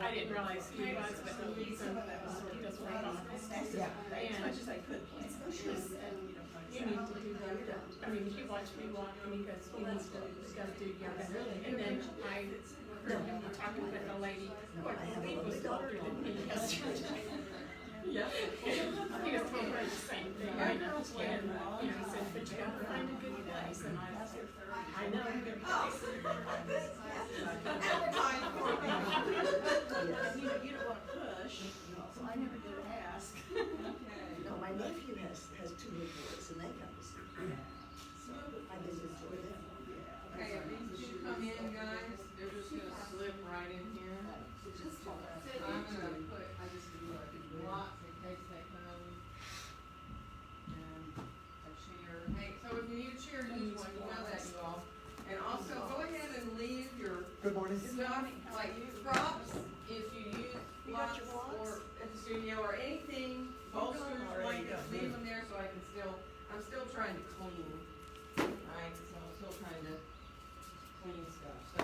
I didn't realize who he was, but he does work on this. Yeah. And as much as I could, you need to do yoga. I mean, he watched me walk and he goes, he needs to go do yoga. And then I heard him talking with a lady who I believe was older than me yesterday. Yeah. He was told her the same thing. And, he said, but you gotta find a good place. And I know a good place. You don't want to push, so I never do ask. No, my nephew has two little boys, and they come to see me. So I visit with them. Okay, if these two come in, guys, they're just gonna slip right in here. I'm gonna put blocks in case they come. And a chair. Hey, so if you need a chair, use one. You know that, you all. And also, go ahead and leave your Good morning. stuff, like props, if you use blocks or at the studio or anything, bolsters, blankets, leave them there so I can I'm still trying to clean, right? So I'm still trying to clean stuff, so.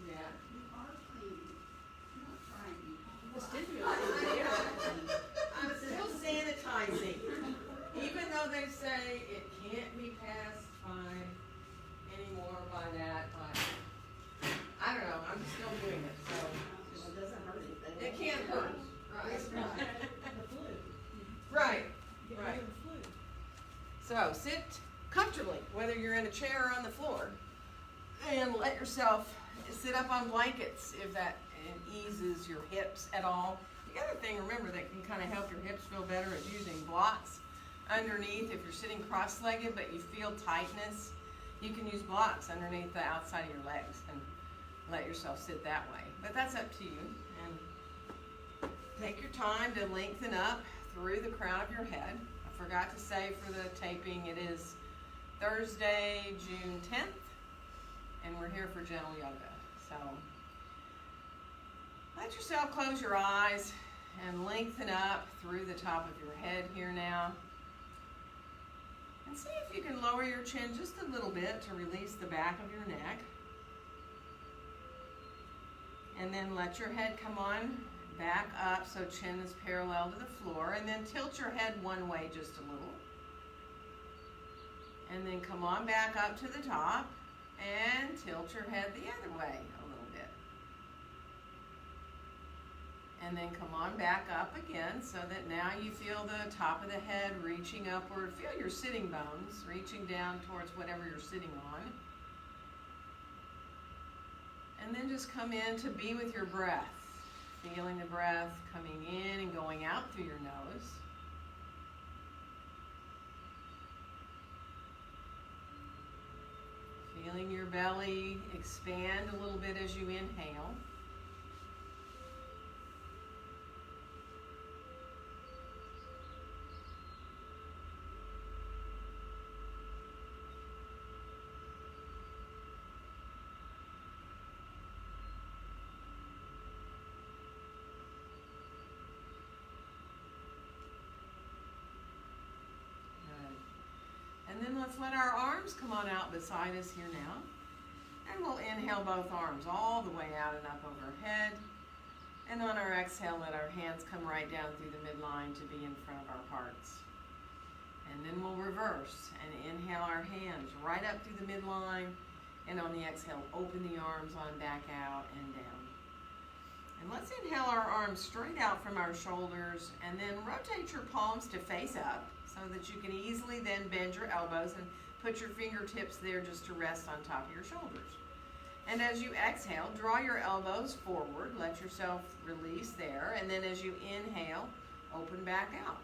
Yeah. You are clean. You're not trying to be. I'm still sanitizing, even though they say it can't be past 5 anymore by that, but I don't know, I'm still doing it, so. It doesn't hurt anything. It can't hurt, right? The flu. Right, Get right. rid of the flu. So sit comfortably, whether you're in a chair or on the floor, and let yourself sit up on blankets if that eases your hips at all. The other thing, remember, that can kind of help your hips feel better is using blocks underneath. If you're sitting cross-legged but you feel tightness, you can use blocks underneath the outside of your legs and let yourself sit that way. But that's up to you. And take your time to lengthen up through the crown of your head. I forgot to say for the taping, it is Thursday, June 10th, and we're here for gentle yoga. So let yourself close your eyes and lengthen up through the top of your head here now. And see if you can lower your chin just a little bit to release the back of your neck. And then let your head come on back up so chin is parallel to the floor. And then tilt your head one way just a little. And then come on back up to the top and tilt your head the other way a little bit. And then come on back up again so that now you feel the top of the head reaching upward. Feel your sitting bones reaching down towards whatever you're sitting on. And then just come in to be with your breath. Feeling the breath coming in and going out through your nose. Feeling your belly expand a little bit as you inhale. And then let's let our arms come on out beside us here now. And we'll inhale both arms all the way out and up overhead. And on our exhale, let our hands come right down through the midline to be in front of our hearts. And then we'll reverse and inhale our hands right up through the midline. And on the exhale, open the arms on back out and down. And let's inhale our arms straight out from our shoulders and then rotate your palms to face up so that you can easily then bend your elbows and put your fingertips there just to rest on top of your shoulders. And as you exhale, draw your elbows forward, let yourself release there, and then as you inhale, open back out.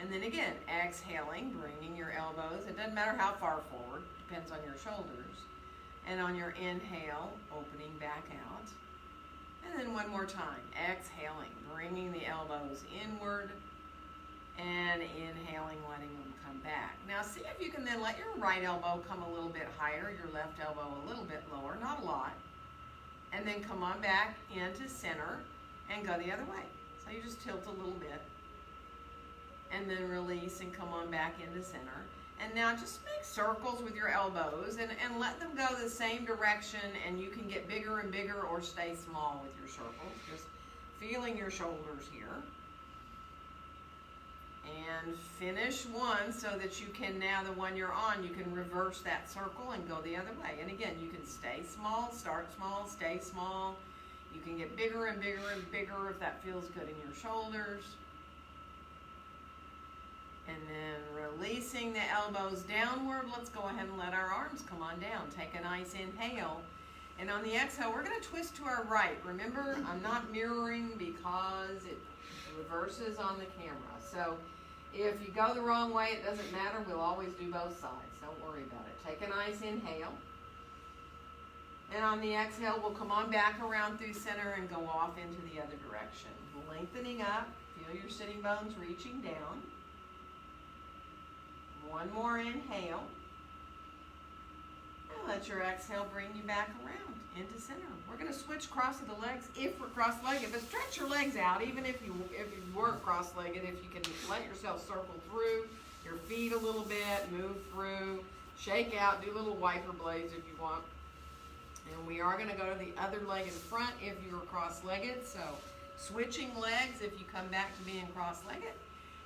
And then again, exhaling, bringing your elbows, it doesn't matter how far forward, depends on your shoulders. And on your inhale, opening back out. And then one more time, exhaling, bringing the elbows inward, and inhaling, letting them come back. Now see if you can then let your right elbow come a little bit higher, your left elbow a little bit lower, not a lot. And then come on back into center and go the other way. So you just tilt a little bit. And then release and come on back into center. And now just make circles with your elbows and let them go the same direction, and you can get bigger and bigger or stay small with your circles. Just feeling your shoulders here. And finish one so that you can, now the one you're on, you can reverse that circle and go the other way. And again, you can stay small, start small, stay small. You can get bigger and bigger and bigger if that feels good in your shoulders. And then releasing the elbows downward, let's go ahead and let our arms come on down. Take a nice inhale. And on the exhale, we're going to twist to our right. Remember, I'm not mirroring because it reverses on the camera. So if you go the wrong way, it doesn't matter. We'll always do both sides. Don't worry about it. Take a nice inhale. And on the exhale, we'll come on back around through center and go off into the other direction. Lengthening up. Feel your sitting bones reaching down. One more inhale. And let your exhale bring you back around into center. We're going to switch cross of the legs if we're cross-legged. But stretch your legs out, even if you weren't cross-legged. If you can let yourself circle through your feet a little bit, move through, shake out, do little wiper blades if you want. And we are going to go to the other leg in front if you're cross-legged. So switching legs if you come back to being cross-legged.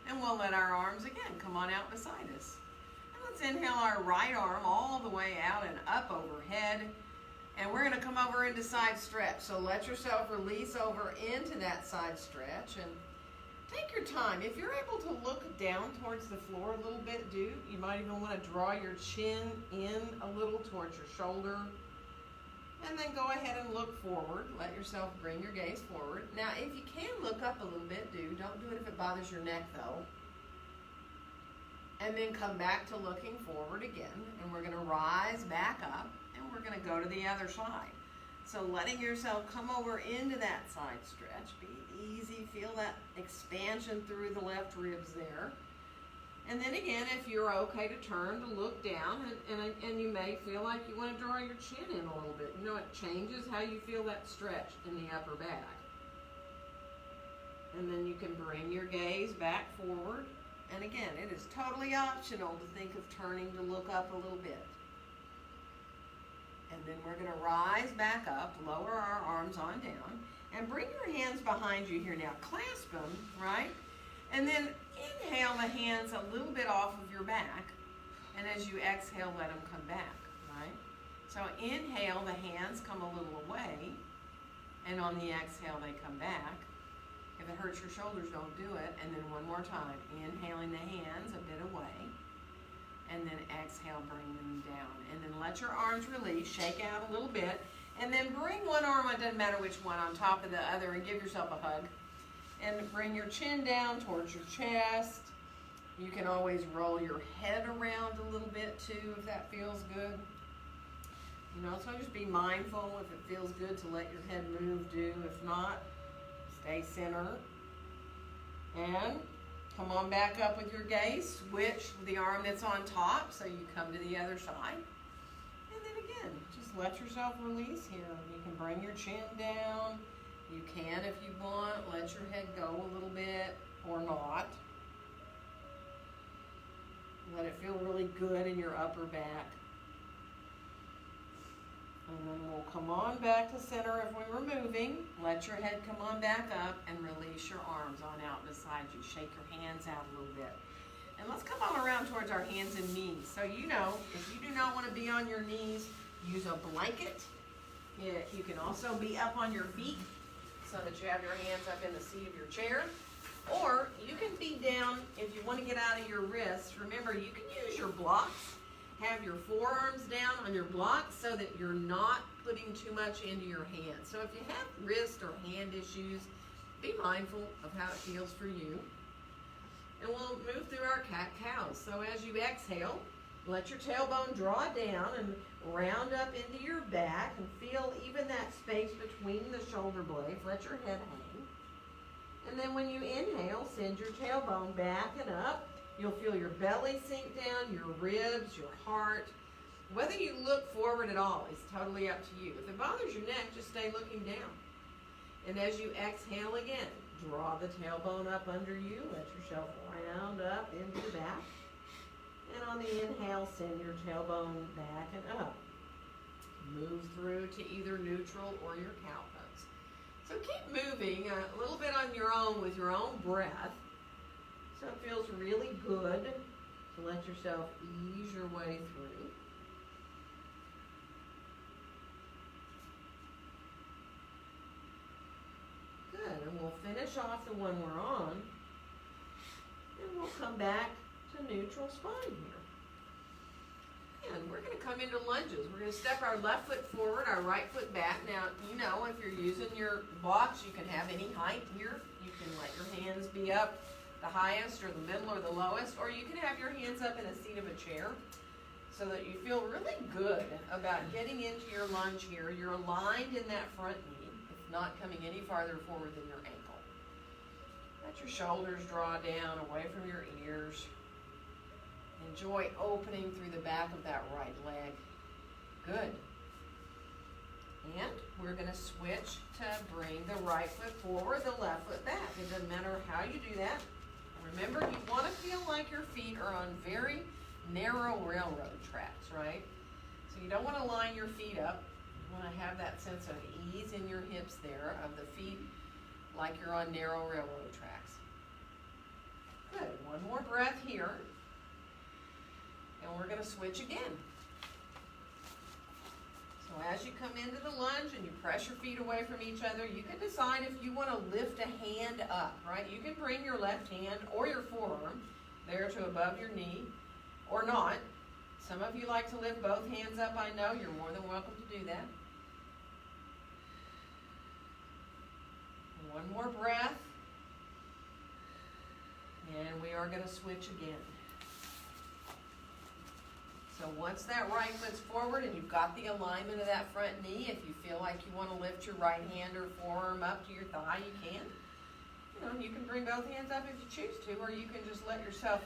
And we'll let our arms again come on out beside us. And let's inhale our right arm all the way out and up overhead. And we're going to come over into side stretch. So let yourself release over into that side stretch. And take your time. If you're able to look down towards the floor a little bit, do. You might even want to draw your chin in a little towards your shoulder. And then go ahead and look forward. Let yourself bring your gaze forward. Now, if you can look up a little bit, do. Don't do it if it bothers your neck, though. And then come back to looking forward again. And we're going to rise back up. And we're going to go to the other side. So letting yourself come over into that side stretch. Be easy. Feel that expansion through the left ribs there. And then again, if you're okay to turn to look down, and you may feel like you want to draw your chin in a little bit. You know, it changes how you feel that stretch in the upper back. And then you can bring your gaze back forward. And again, it is totally optional to think of turning to look up a little bit. And then we're going to rise back up, lower our arms on down, and bring your hands behind you here now. Clasp them, right? And then inhale the hands a little bit off of your back. And as you exhale, let them come back, right? So inhale, the hands come a little away. And on the exhale, they come back. If it hurts your shoulders, don't do it. And then one more time. Inhaling the hands a bit away. And then exhale, bring them down. And then let your arms release. Shake out a little bit. And then bring one arm, it doesn't matter which one, on top of the other, and give yourself a hug. And bring your chin down towards your chest. You can always roll your head around a little bit too if that feels good. You know, so just be mindful. If it feels good to let your head move, do. If not, stay center. And come on back up with your gaze. Switch the arm that's on top so you come to the other side. And then again, just let yourself release here. You can bring your chin down. You can, if you want, let your head go a little bit or not. Let it feel really good in your upper back. And then we'll come on back to center if we were moving. Let your head come on back up and release your arms on out beside you. Shake your hands out a little bit. And let's come on around towards our hands and knees. So you know, if you do not want to be on your knees, use a blanket. You can also be up on your feet, so that you have your hands up in the seat of your chair. Or you can be down if you want to get out of your wrists. Remember, you can use your blocks. Have your forearms down on your blocks so that you're not putting too much into your hands. So if you have wrist or hand issues, be mindful of how it feels for you. And we'll move through our cat-cows. So as you exhale, let your tailbone draw down and round up into your back and feel even that space between the shoulder blades. Let your head hang. And then when you inhale, send your tailbone back and up. You'll feel your belly sink down, your ribs, your heart. Whether you look forward at all is totally up to you. If it bothers your neck, just stay looking down. And as you exhale again, draw the tailbone up under you. Let yourself round up into the back. And on the inhale, send your tailbone back and up. Move through to either neutral or your cow pose. So keep moving a little bit on your own with your own breath. So it feels really good to let yourself ease your way through. Good, and we'll finish off the one we're on, and we'll come back to neutral spine here. And we're going to come into lunges. We're going to step our left foot forward, our right foot back. Now, you know, if you're using your blocks, you can have any height here. You can let your hands be up the highest or the middle or the lowest, or you can have your hands up in the seat of a chair so that you feel really good about getting into your lunge here. You're aligned in that front knee. It's not coming any farther forward than your ankle. Let your shoulders draw down away from your ears. Enjoy opening through the back of that right leg. Good. And we're going to switch to bring the right foot forward, the left foot back. It doesn't matter how you do that. Remember, you want to feel like your feet are on very narrow railroad tracks, right? So you don't want to line your feet up. You want to have that sense of ease in your hips there, of the feet like you're on narrow railroad tracks. Good. One more breath here. And we're going to switch again. So as you come into the lunge and you press your feet away from each other, you can decide if you want to lift a hand up, right? You can bring your left hand or your forearm there to above your knee, or not. Some of you like to lift both hands up. I know you're more than welcome to do that. One more breath. And we are going to switch again. So once that right foot's forward and you've got the alignment of that front knee, if you feel like you want to lift your right hand or forearm up to your thigh, you can. You can bring both hands up if you choose to, or you can just let yourself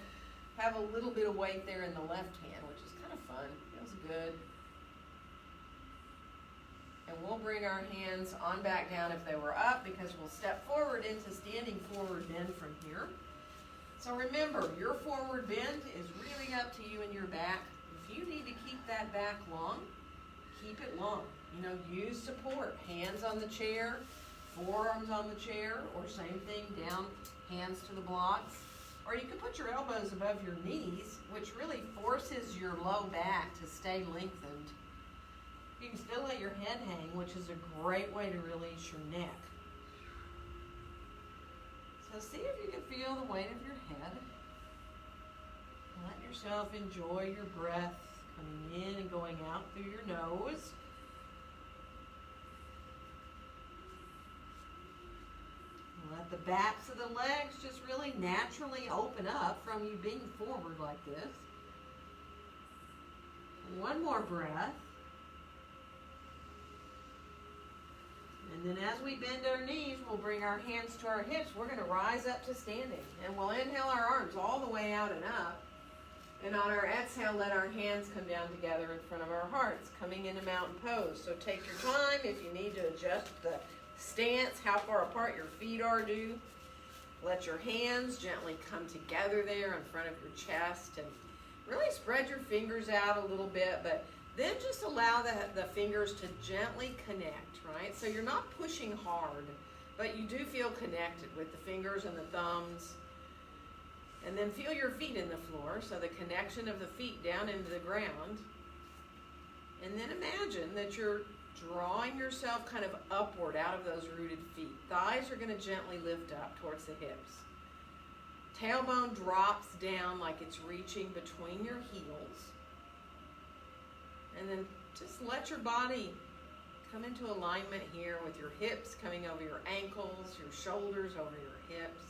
have a little bit of weight there in the left hand, which is kind of fun. Feels good. And we'll bring our hands on back down if they were up, because we'll step forward into standing forward bend from here. So remember, your forward bend is really up to you and your back. If you need to keep that back long, keep it long. Use support. Hands on the chair, forearms on the chair, or same thing, down, hands to the blocks. Or you can put your elbows above your knees, which really forces your low back to stay lengthened. You can still let your head hang, which is a great way to release your neck. So see if you can feel the weight of your head. Let yourself enjoy your breath coming in and going out through your nose. Let the backs of the legs just really naturally open up from you being forward like this. And one more breath. And then as we bend our knees, we'll bring our hands to our hips. We're going to rise up to standing. And we'll inhale our arms all the way out and up. And on our exhale, let our hands come down together in front of our hearts, coming into mountain pose. So take your time if you need to adjust the stance, how far apart your feet are do. Let your hands gently come together there in front of your chest, and really spread your fingers out a little bit, but then just allow the fingers to gently connect, right? So you're not pushing hard, but you do feel connected with the fingers and the thumbs. And then feel your feet in the floor, so the connection of the feet down into the ground. And then imagine that you're drawing yourself kind of upward out of those rooted feet. Thighs are going to gently lift up towards the hips. Tailbone drops down like it's reaching between your heels. And then just let your body come into alignment here with your hips coming over your ankles, your shoulders over your hips.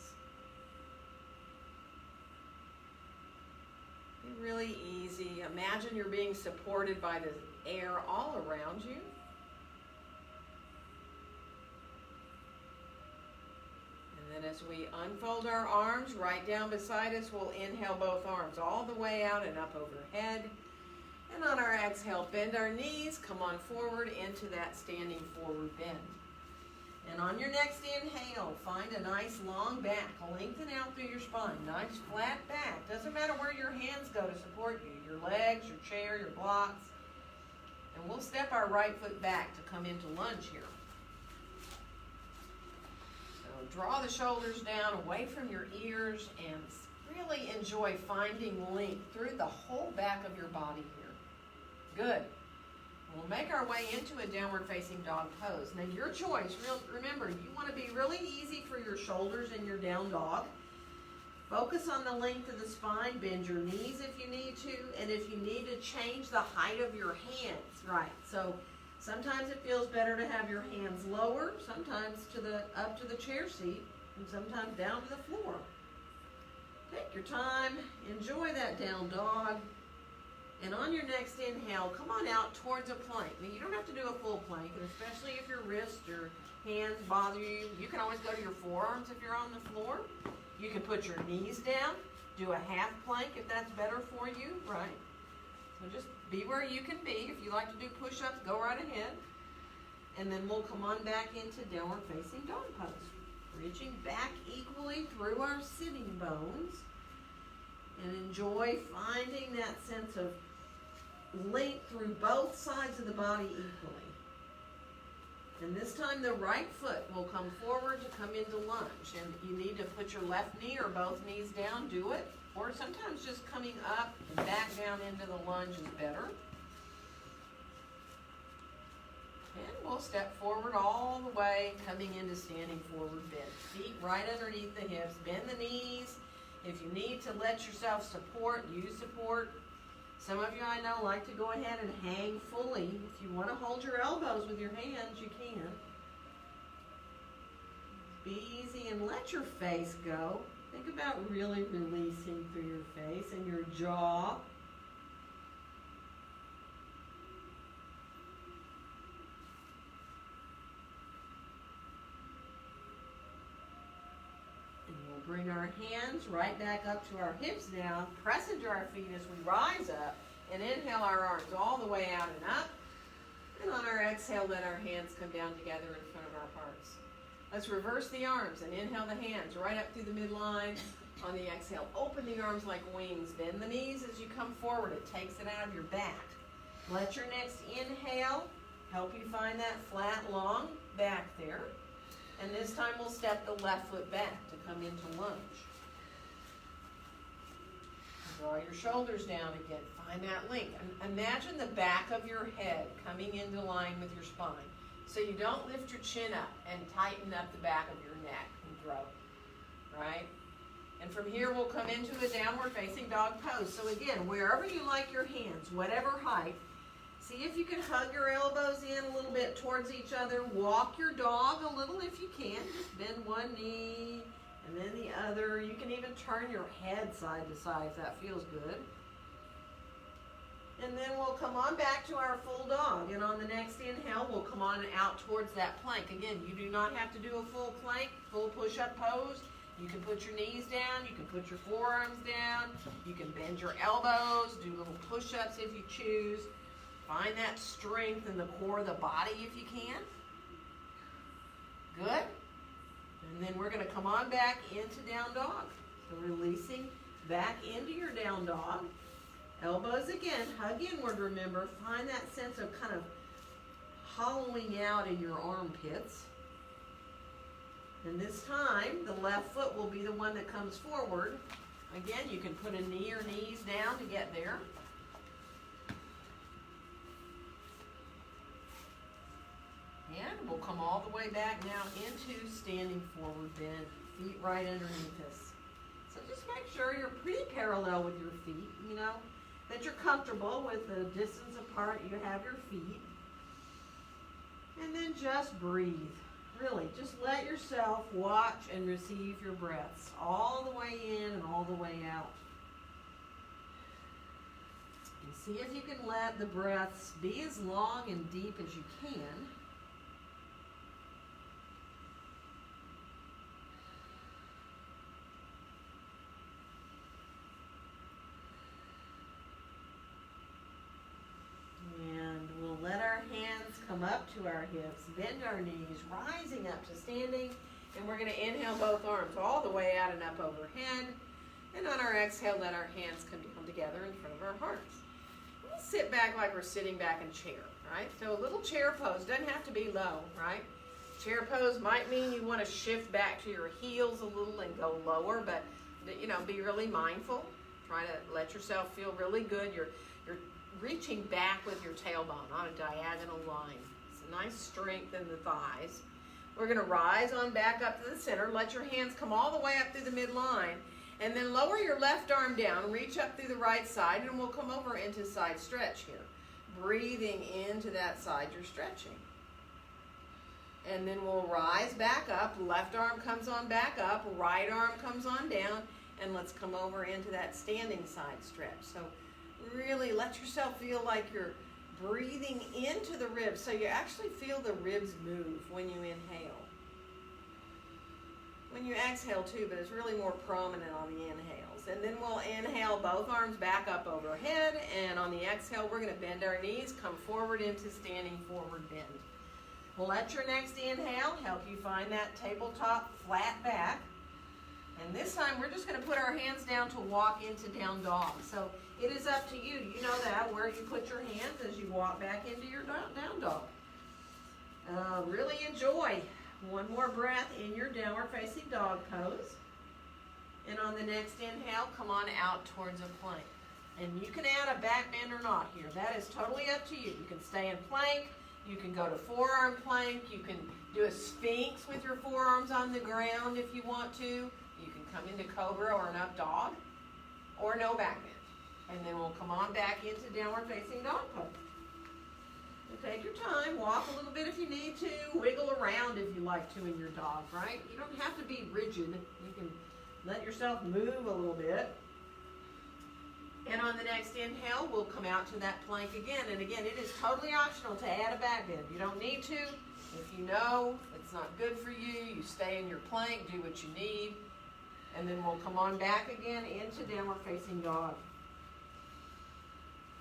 Be really easy. Imagine you're being supported by the air all around you. And then as we unfold our arms right down beside us, we'll inhale both arms all the way out and up overhead. And on our exhale, bend our knees, come on forward into that standing forward bend. And on your next inhale, find a nice long back. Lengthen out through your spine. Nice flat back. Doesn't matter where your hands go to support you. Your legs, your chair, your blocks. And we'll step our right foot back to come into lunge here. So draw the shoulders down away from your ears and really enjoy finding length through the whole back of your body here. Good. We'll make our way into a downward facing dog pose. Now your choice, remember, you want to be really easy for your shoulders in your down dog. Focus on the length of the spine, bend your knees if you need to, and if you need to change the height of your hands, right. So sometimes it feels better to have your hands lower, sometimes up to the chair seat, and sometimes down to the floor. Take your time, enjoy that down dog. And on your next inhale, come on out towards a plank. Now, you don't have to do a full plank, and especially if your wrists or hands bother you, you can always go to your forearms if you're on the floor. You can put your knees down, do a half plank if that's better for you, right? So just be where you can be. If you like to do push-ups, go right ahead. And then we'll come on back into downward facing dog pose. Reaching back equally through our sitting bones. And enjoy finding that sense of length through both sides of the body equally. And this time the right foot will come forward to come into lunge. And you need to put your left knee or both knees down, do it. Or sometimes just coming up and back down into the lunge is better. And we'll step forward all the way, coming into standing forward bend. Feet right underneath the hips, bend the knees. If you need to let yourself support, use support. Some of you I know like to go ahead and hang fully. If you want to hold your elbows with your hands, you can. Be easy and let your face go. Think about really releasing through your face and your jaw. Bring our hands right back up to our hips now. Press into our feet as we rise up. And inhale our arms all the way out and up. And on our exhale, let our hands come down together in front of our hearts. Let's reverse the arms and inhale the hands right up through the midline. On the exhale, open the arms like wings. Bend the knees as you come forward. It takes it out of your back. Let your next inhale help you find that flat, long back there. And this time we'll step the left foot back to come into lunge. Draw your shoulders down again. Find that length. Imagine the back of your head coming into line with your spine. So you don't lift your chin up and tighten up the back of your neck and throat. Right? And from here we'll come into a downward facing dog pose. So again, wherever you like your hands, whatever height, see if you can hug your elbows in a little bit towards each other. Walk your dog a little if you can. Just bend one knee and then the other. You can even turn your head side to side if that feels good. And then we'll come on back to our full dog. And on the next inhale, we'll come on out towards that plank. Again, you do not have to do a full plank, full push-up pose. You can put your knees down. You can put your forearms down. You can bend your elbows, do little push-ups if you choose. Find that strength in the core of the body if you can. Good. And then we're going to come on back into down dog. So releasing back into your down dog. Elbows again, hug inward, remember. Find that sense of kind of hollowing out in your armpits. And this time, the left foot will be the one that comes forward. Again, you can put a knee or knees down to get there. And we'll come all the way back now into standing forward bend. Feet right underneath us. So just make sure you're pretty parallel with your feet, you know, that you're comfortable with the distance apart you have your feet. And then just breathe. Really, just let yourself watch and receive your breaths all the way in and all the way out. And see if you can let the breaths be as long and deep as you can. come up to our hips, bend our knees, rising up to standing. And we're going to inhale both arms all the way out and up overhead. And on our exhale, let our hands come down together in front of our hearts. We'll sit back like we're sitting back in chair, right? So a little chair pose, doesn't have to be low, right? Chair pose might mean you want to shift back to your heels a little and go lower, but be really mindful. Try to let yourself feel really good. You're reaching back with your tailbone on a diagonal line. It's a nice strength in the thighs. We're going to rise on back up to the center. Let your hands come all the way up through the midline. And then lower your left arm down. Reach up through the right side. And we'll come over into side stretch here. Breathing into that side you're stretching. And then we'll rise back up. Left arm comes on back up. Right arm comes on down. And let's come over into that standing side stretch. So really let yourself feel like you're breathing into the ribs. So you actually feel the ribs move when you inhale. When you exhale too, but it's really more prominent on the inhales. And then we'll inhale both arms back up overhead. And on the exhale, we're going to bend our knees, come forward into standing forward bend. Let your next inhale help you find that tabletop flat back. And this time we're just going to put our hands down to walk into down dog. So it is up to you. You know that, where you put your hands as you walk back into your down dog. Really enjoy. One more breath in your downward facing dog pose. And on the next inhale, come on out towards a plank. And you can add a back bend or not here. That is totally up to you. You can stay in plank. You can go to forearm plank. You can do a sphinx with your forearms on the ground if you want to. You can come into cobra or an up dog or no back bend. And then we'll come on back into downward facing dog pose. You'll take your time, walk a little bit if you need to, wiggle around if you like to in your dog, right? You don't have to be rigid. You can let yourself move a little bit. And on the next inhale, we'll come out to that plank again. And again, it is totally optional to add a back bend. You don't need to. If you know it's not good for you, you stay in your plank, do what you need. And then we'll come on back again into downward facing dog.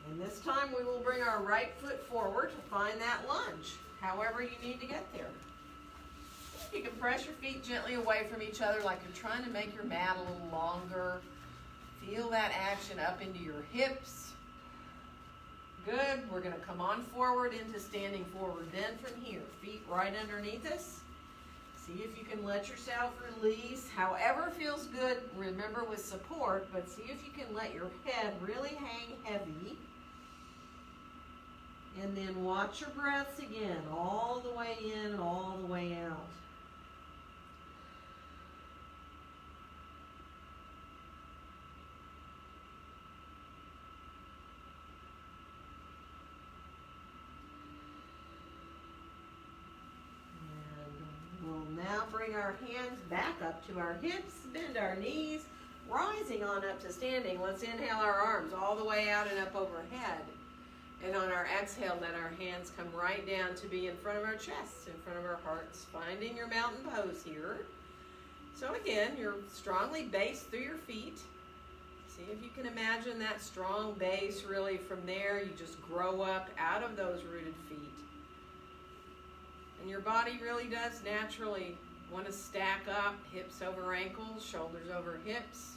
And this time we will bring our right foot forward to find that lunge, however you need to get there. You can press your feet gently away from each other like you're trying to make your mat a little longer. Feel that action up into your hips. Good. We're going to come on forward into standing forward bend from here. Feet right underneath us. See if you can let yourself release, however feels good. Remember with support, but see if you can let your head really hang heavy. And then watch your breaths again, all the way in and all the way out. And we'll now bring our hands back up to our hips, bend our knees, rising on up to standing. Let's inhale our arms all the way out and up overhead. And on our exhale, let our hands come right down to be in front of our chests, in front of our hearts, finding your mountain pose here. So again, you're strongly based through your feet. See if you can imagine that strong base really from there. You just grow up out of those rooted feet. And your body really does naturally want to stack up, hips over ankles, shoulders over hips.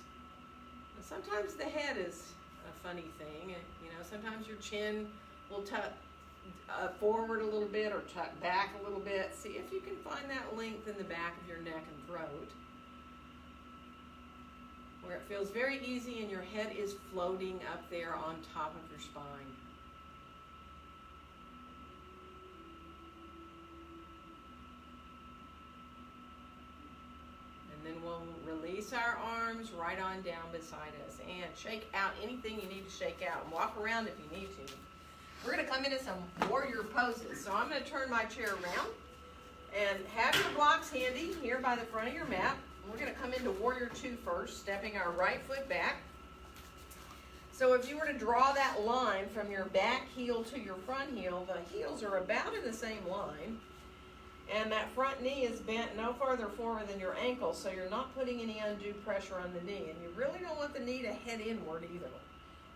And sometimes the head is a funny thing. Sometimes your chin will tuck forward a little bit or tuck back a little bit. See if you can find that length in the back of your neck and throat, where it feels very easy and your head is floating up there on top of your spine. And then we'll release our arms right on down beside us and shake out anything you need to shake out and walk around if you need to. We're going to come into some warrior poses. So I'm going to turn my chair around and have your blocks handy here by the front of your mat. We're going to come into warrior 2 first, stepping our right foot back. So if you were to draw that line from your back heel to your front heel, the heels are about in the same line. And that front knee is bent no farther forward than your ankle, so you're not putting any undue pressure on the knee. And you really don't want the knee to head inward either.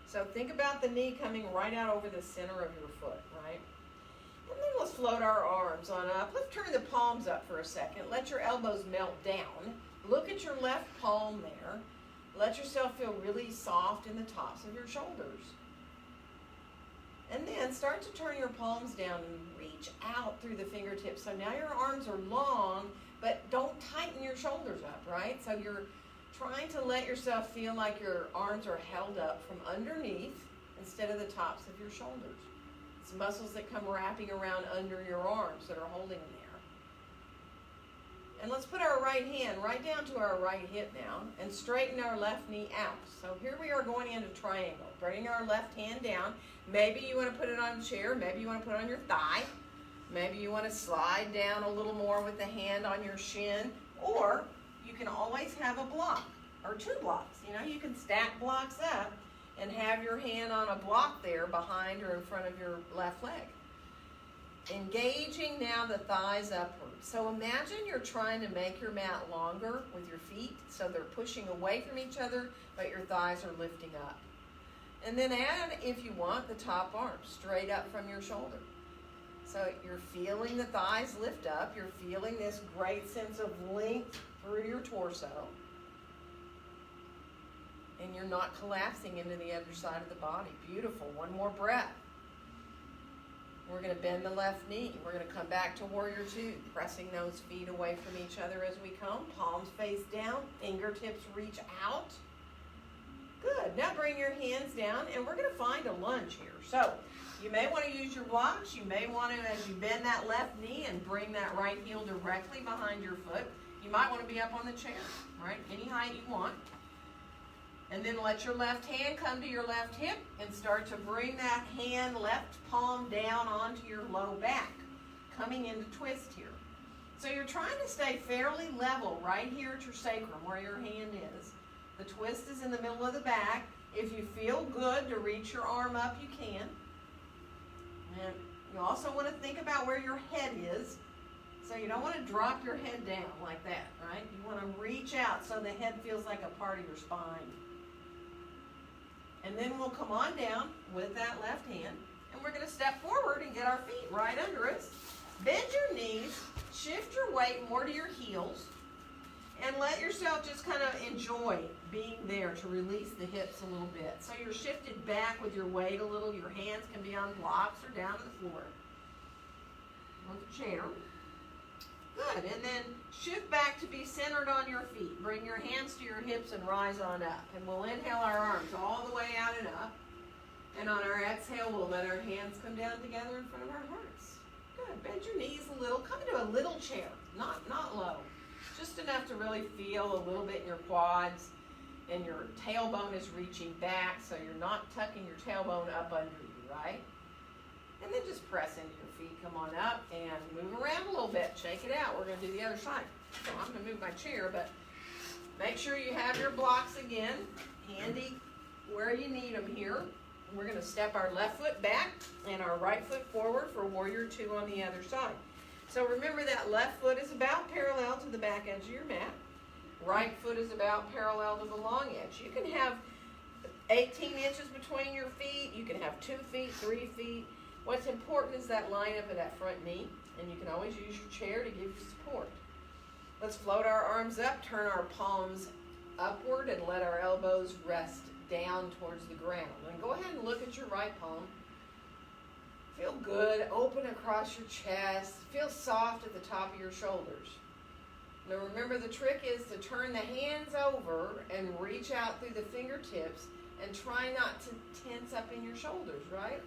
So think about the knee coming right out over the center of your foot, right? And then let's float our arms on up. Let's turn the palms up for a second. Let your elbows melt down. Look at your left palm there. Let yourself feel really soft in the tops of your shoulders. And then start to turn your palms down and reach out through the fingertips. So now your arms are long, but don't tighten your shoulders up, right? So you're trying to let yourself feel like your arms are held up from underneath instead of the tops of your shoulders. It's muscles that come wrapping around under your arms that are holding them there. And let's put our right hand right down to our right hip now and straighten our left knee out. So here we are going into triangle. Bring our left hand down. Maybe you want to put it on a chair. Maybe you want to put it on your thigh. Maybe you want to slide down a little more with the hand on your shin. Or you can always have a block or two blocks. You know, you can stack blocks up and have your hand on a block there behind or in front of your left leg. Engaging now the thighs upward. So imagine you're trying to make your mat longer with your feet so they're pushing away from each other, but your thighs are lifting up. And then add, if you want, the top arm straight up from your shoulder. So you're feeling the thighs lift up. You're feeling this great sense of length through your torso. And you're not collapsing into the other side of the body. Beautiful. One more breath. We're going to bend the left knee. We're going to come back to warrior two, pressing those feet away from each other as we come. Palms face down, fingertips reach out. Good. Now bring your hands down, and we're going to find a lunge here. So you may want to use your blocks. You may want to, as you bend that left knee and bring that right heel directly behind your foot, you might want to be up on the chair, right? Any height you want. And then let your left hand come to your left hip and start to bring that hand, left palm down onto your low back, coming into twist here. So you're trying to stay fairly level right here at your sacrum where your hand is. The twist is in the middle of the back. If you feel good to reach your arm up, you can. And you also want to think about where your head is. So you don't want to drop your head down like that, right? You want to reach out so the head feels like a part of your spine. And then we'll come on down with that left hand, and we're going to step forward and get our feet right under us. Bend your knees, shift your weight more to your heels, and let yourself just kind of enjoy being there to release the hips a little bit. So you're shifted back with your weight a little. Your hands can be on blocks or down to the floor. On the chair. Good. And then shift back to be centered on your feet. Bring your hands to your hips and rise on up. And we'll inhale our arms all the way out and up. And on our exhale, we'll let our hands come down together in front of our hearts. Good. Bend your knees a little. Come into a little chair. Not low. Just enough to really feel a little bit in your quads. And your tailbone is reaching back, so you're not tucking your tailbone up under you, right? And then just press into your feet. Come on up and move around a little bit. Shake it out. We're going to do the other side. So I'm going to move my chair, but make sure you have your blocks again handy where you need them here. We're going to step our left foot back and our right foot forward for warrior two on the other side. So remember that left foot is about parallel to the back edge of your mat. Right foot is about parallel to the long edge. You can have 18 inches between your feet. You can have 2 feet, 3 feet. What's important is that line up of that front knee, and you can always use your chair to give you support. Let's float our arms up, turn our palms upward, and let our elbows rest down towards the ground. And go ahead and look at your right palm. Feel good, open across your chest. Feel soft at the top of your shoulders. Now remember, the trick is to turn the hands over and reach out through the fingertips and try not to tense up in your shoulders, right?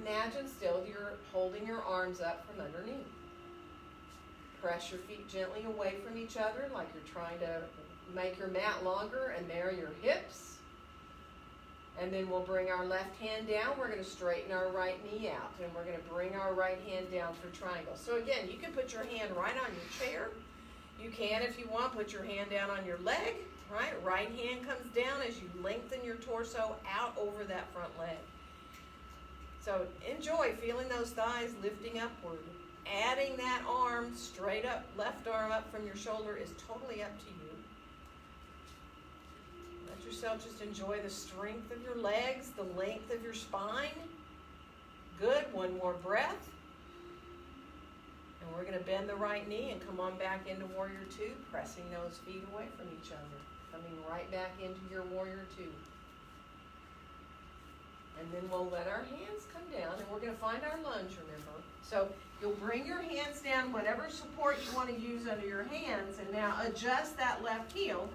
Imagine still you're holding your arms up from underneath. Press your feet gently away from each other like you're trying to make your mat longer and narrow your hips. And then we'll bring our left hand down. We're going to straighten our right knee out. And we're going to bring our right hand down for triangle. So again, you can put your hand right on your chair. You can, if you want, put your hand down on your leg. Right? Right hand comes down as you lengthen your torso out over that front leg. So enjoy feeling those thighs lifting upward. Adding that arm straight up, left arm up from your shoulder is totally up to you. Let yourself just enjoy the strength of your legs, the length of your spine. Good. One more breath. And we're going to bend the right knee and come on back into Warrior Two, pressing those feet away from each other. Coming right back into your Warrior Two. And then we'll let our hands come down, and we're going to find our lunge, remember. So you'll bring your hands down, whatever support you want to use under your hands, and now adjust that left heel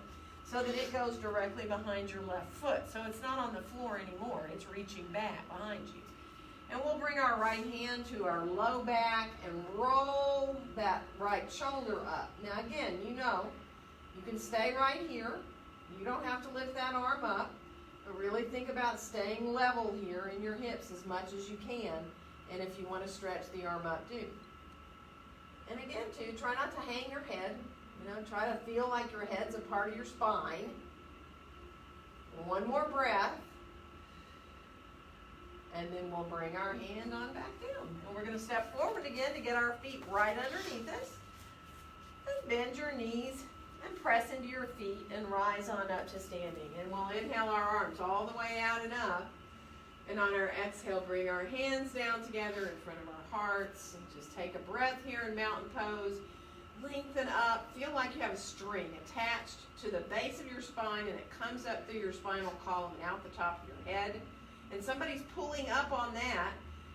so that it goes directly behind your left foot. So it's not on the floor anymore, it's reaching back behind you. And we'll bring our right hand to our low back and roll that right shoulder up. Now again, you know, you can stay right here. You don't have to lift that arm up, but really think about staying level here in your hips as much as you can. And if you want to stretch the arm up, do. And again, too, try not to hang your head. You know, try to feel like your head's a part of your spine. One more breath. And then we'll bring our hand on back down. And we're going to step forward again to get our feet right underneath us. And bend your knees and press into your feet and rise on up to standing. And we'll inhale our arms all the way out and up. And on our exhale, bring our hands down together in front of our hearts. And just take a breath here in mountain pose. Lengthen up. Feel like you have a string attached to the base of your spine, and it comes up through your spinal column and out the top of your head. And somebody's pulling up on that.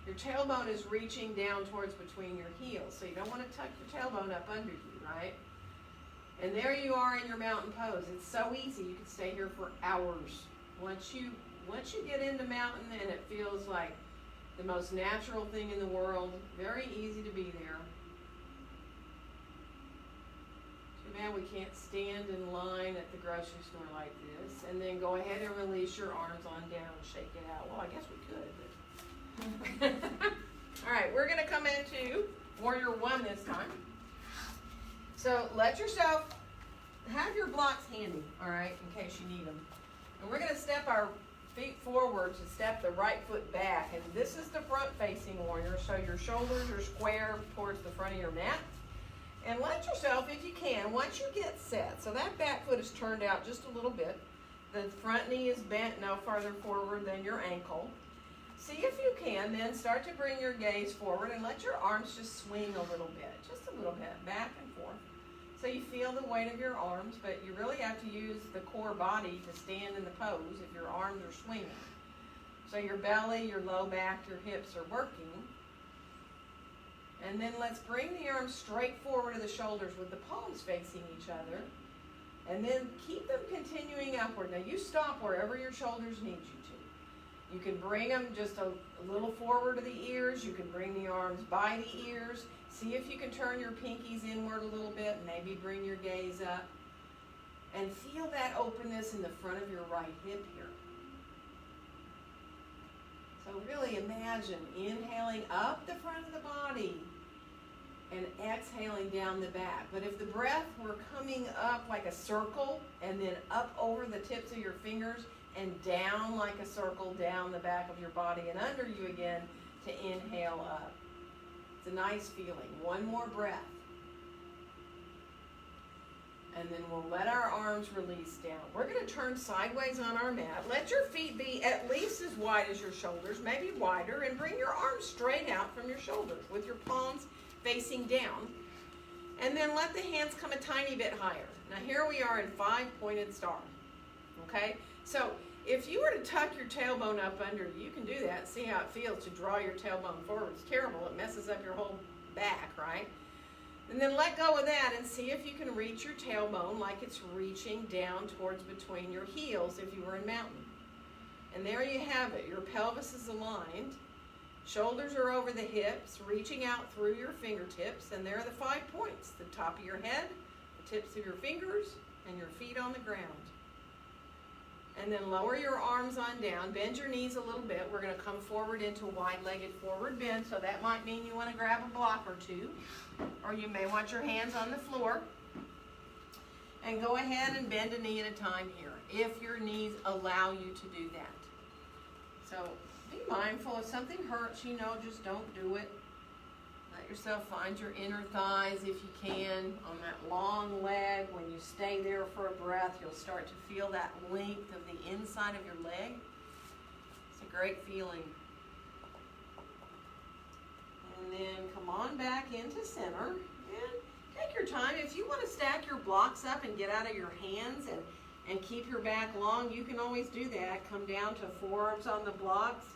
Your tailbone is reaching down towards between your heels. So you don't want to tuck your tailbone up under you, right? And there you are in your mountain pose. It's so easy. You can stay here for hours. Once you get into mountain and it feels like the most natural thing in the world, very easy to be there. Too bad we can't stand in line at the grocery store like this. And then go ahead and release your arms on down and shake it out. Well, I guess we could, but all right, we're going to come into Warrior One this time. So let yourself have your blocks handy, all right, in case you need them. And we're going to step our feet forward to step the right foot back. And this is the front-facing warrior, so your shoulders are square towards the front of your mat. And let yourself, if you can, once you get set, so that back foot is turned out just a little bit. The front knee is bent no farther forward than your ankle. See if you can, then start to bring your gaze forward and let your arms just swing a little bit, just a little bit, back and forth. So you feel the weight of your arms, but you really have to use the core body to stand in the pose if your arms are swinging. So your belly, your low back, your hips are working. And then let's bring the arms straight forward to the shoulders with the palms facing each other. And then keep them continuing upward. Now you stop wherever your shoulders need you to. You can bring them just a little forward to the ears. You can bring the arms by the ears. See if you can turn your pinkies inward a little bit. Maybe bring your gaze up. And feel that openness in the front of your right hip here. So really imagine inhaling up the front of the body and exhaling down the back. But if the breath were coming up like a circle and then up over the tips of your fingers and down like a circle down the back of your body and under you again to inhale up. It's a nice feeling. One more breath. And then we'll let our arms release down. We're going to turn sideways on our mat. Let your feet be at least as wide as your shoulders, maybe wider, and bring your arms straight out from your shoulders with your palms facing down. And then let the hands come a tiny bit higher. Now here we are in 5-pointed star. Okay? So if you were to tuck your tailbone up under you, you can do that. See how it feels to draw your tailbone forward. It's terrible. It messes up your whole back, right? And then let go of that and see if you can reach your tailbone like it's reaching down towards between your heels if you were in mountain. And there you have it. Your pelvis is aligned. Shoulders are over the hips, reaching out through your fingertips. And there are the 5 points. The top of your head, the tips of your fingers, and your feet on the ground. And then lower your arms on down. Bend your knees a little bit. We're going to come forward into wide-legged forward bend. So that might mean you want to grab a block or two. Or you may want your hands on the floor. And go ahead and bend a knee at a time here, if your knees allow you to do that. So be mindful. If something hurts, just don't do it. Let yourself find your inner thighs if you can. On that long leg, when you stay there for a breath, you'll start to feel that length of the inside of your leg. It's a great feeling. And then come on back into center. And take your time. If you want to stack your blocks up and get out of your hands and keep your back long, you can always do that. Come down to forearms on the blocks,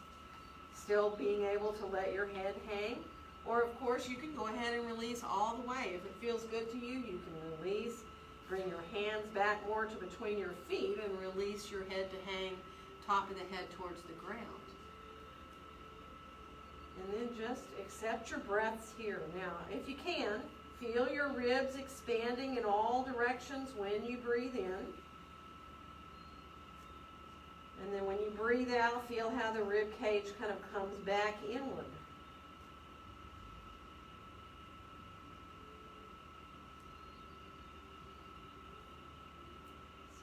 still being able to let your head hang. Or of course you can go ahead and release all the way. If it feels good to you, you can release. Bring your hands back more to between your feet and release your head to hang top of the head towards the ground. And then just accept your breaths here. Now, if you can, feel your ribs expanding in all directions when you breathe in. And then when you breathe out, feel how the rib cage kind of comes back inward.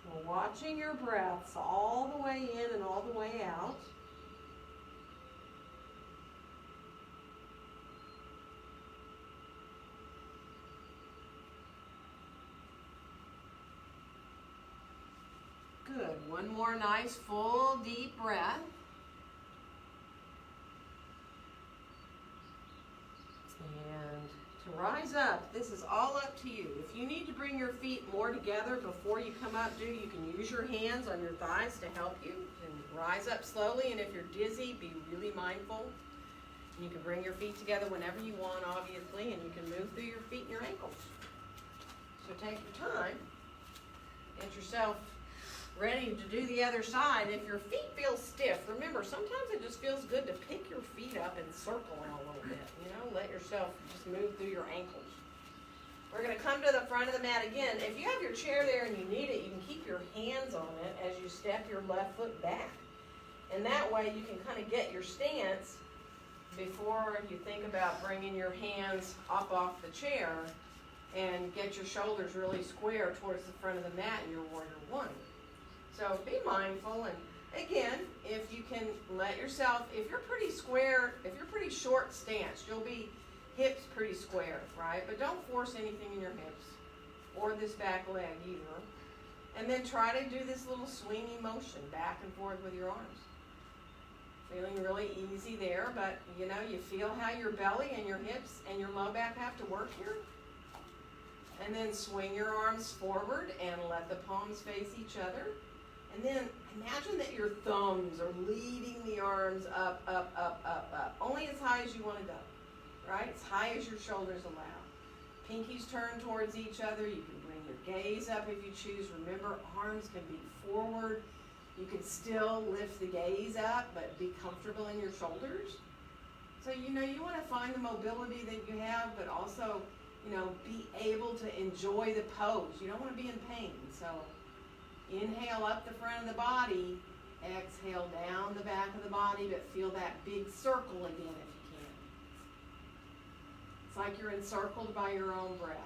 So watching your breaths all the way in and all the way out. Good. One more nice, full, deep breath. And to rise up, this is all up to you. If you need to bring your feet more together before you come up, you can use your hands on your thighs to help you. And rise up slowly, and if you're dizzy, be really mindful. And you can bring your feet together whenever you want, obviously, and you can move through your feet and your ankles. So take your time. Get yourself ready to do the other side. If your feet feel stiff, remember, sometimes it just feels good to pick your feet up and circle out a little bit. Let yourself just move through your ankles. We're going to come to the front of the mat again. If you have your chair there and you need it, you can keep your hands on it as you step your left foot back. And that way you can kind of get your stance before you think about bringing your hands up off the chair and get your shoulders really square towards the front of the mat in your warrior one. So be mindful, and again, if you can let yourself, if you're pretty square, if you're pretty short stance, you'll be hips pretty square, right? But don't force anything in your hips or this back leg either. And then try to do this little swingy motion back and forth with your arms. Feeling really easy there, but you feel how your belly and your hips and your low back have to work here. And then swing your arms forward and let the palms face each other. And then imagine that your thumbs are leading the arms up, up, up, up, up. Only as high as you want to go, right? As high as your shoulders allow. Pinkies turn towards each other. You can bring your gaze up if you choose. Remember, arms can be forward. You can still lift the gaze up, but be comfortable in your shoulders. So, you want to find the mobility that you have, but also, be able to enjoy the pose. You don't want to be in pain. So, inhale up the front of the body, exhale down the back of the body, but feel that big circle again if you can. It's like you're encircled by your own breath.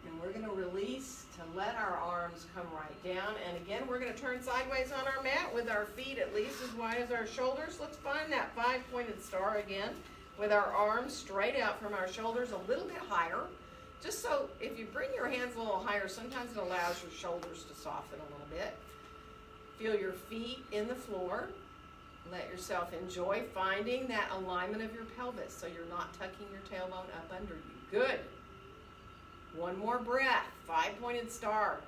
And we're going to release to let our arms come right down. And again, we're going to turn sideways on our mat with our feet at least as wide as our shoulders. Let's find that 5-pointed star again with our arms straight out from our shoulders a little bit higher. Just so if you bring your hands a little higher, sometimes it allows your shoulders to soften a little bit. Feel your feet in the floor. Let yourself enjoy finding that alignment of your pelvis so you're not tucking your tailbone up under you. Good. One more breath. 5-pointed star.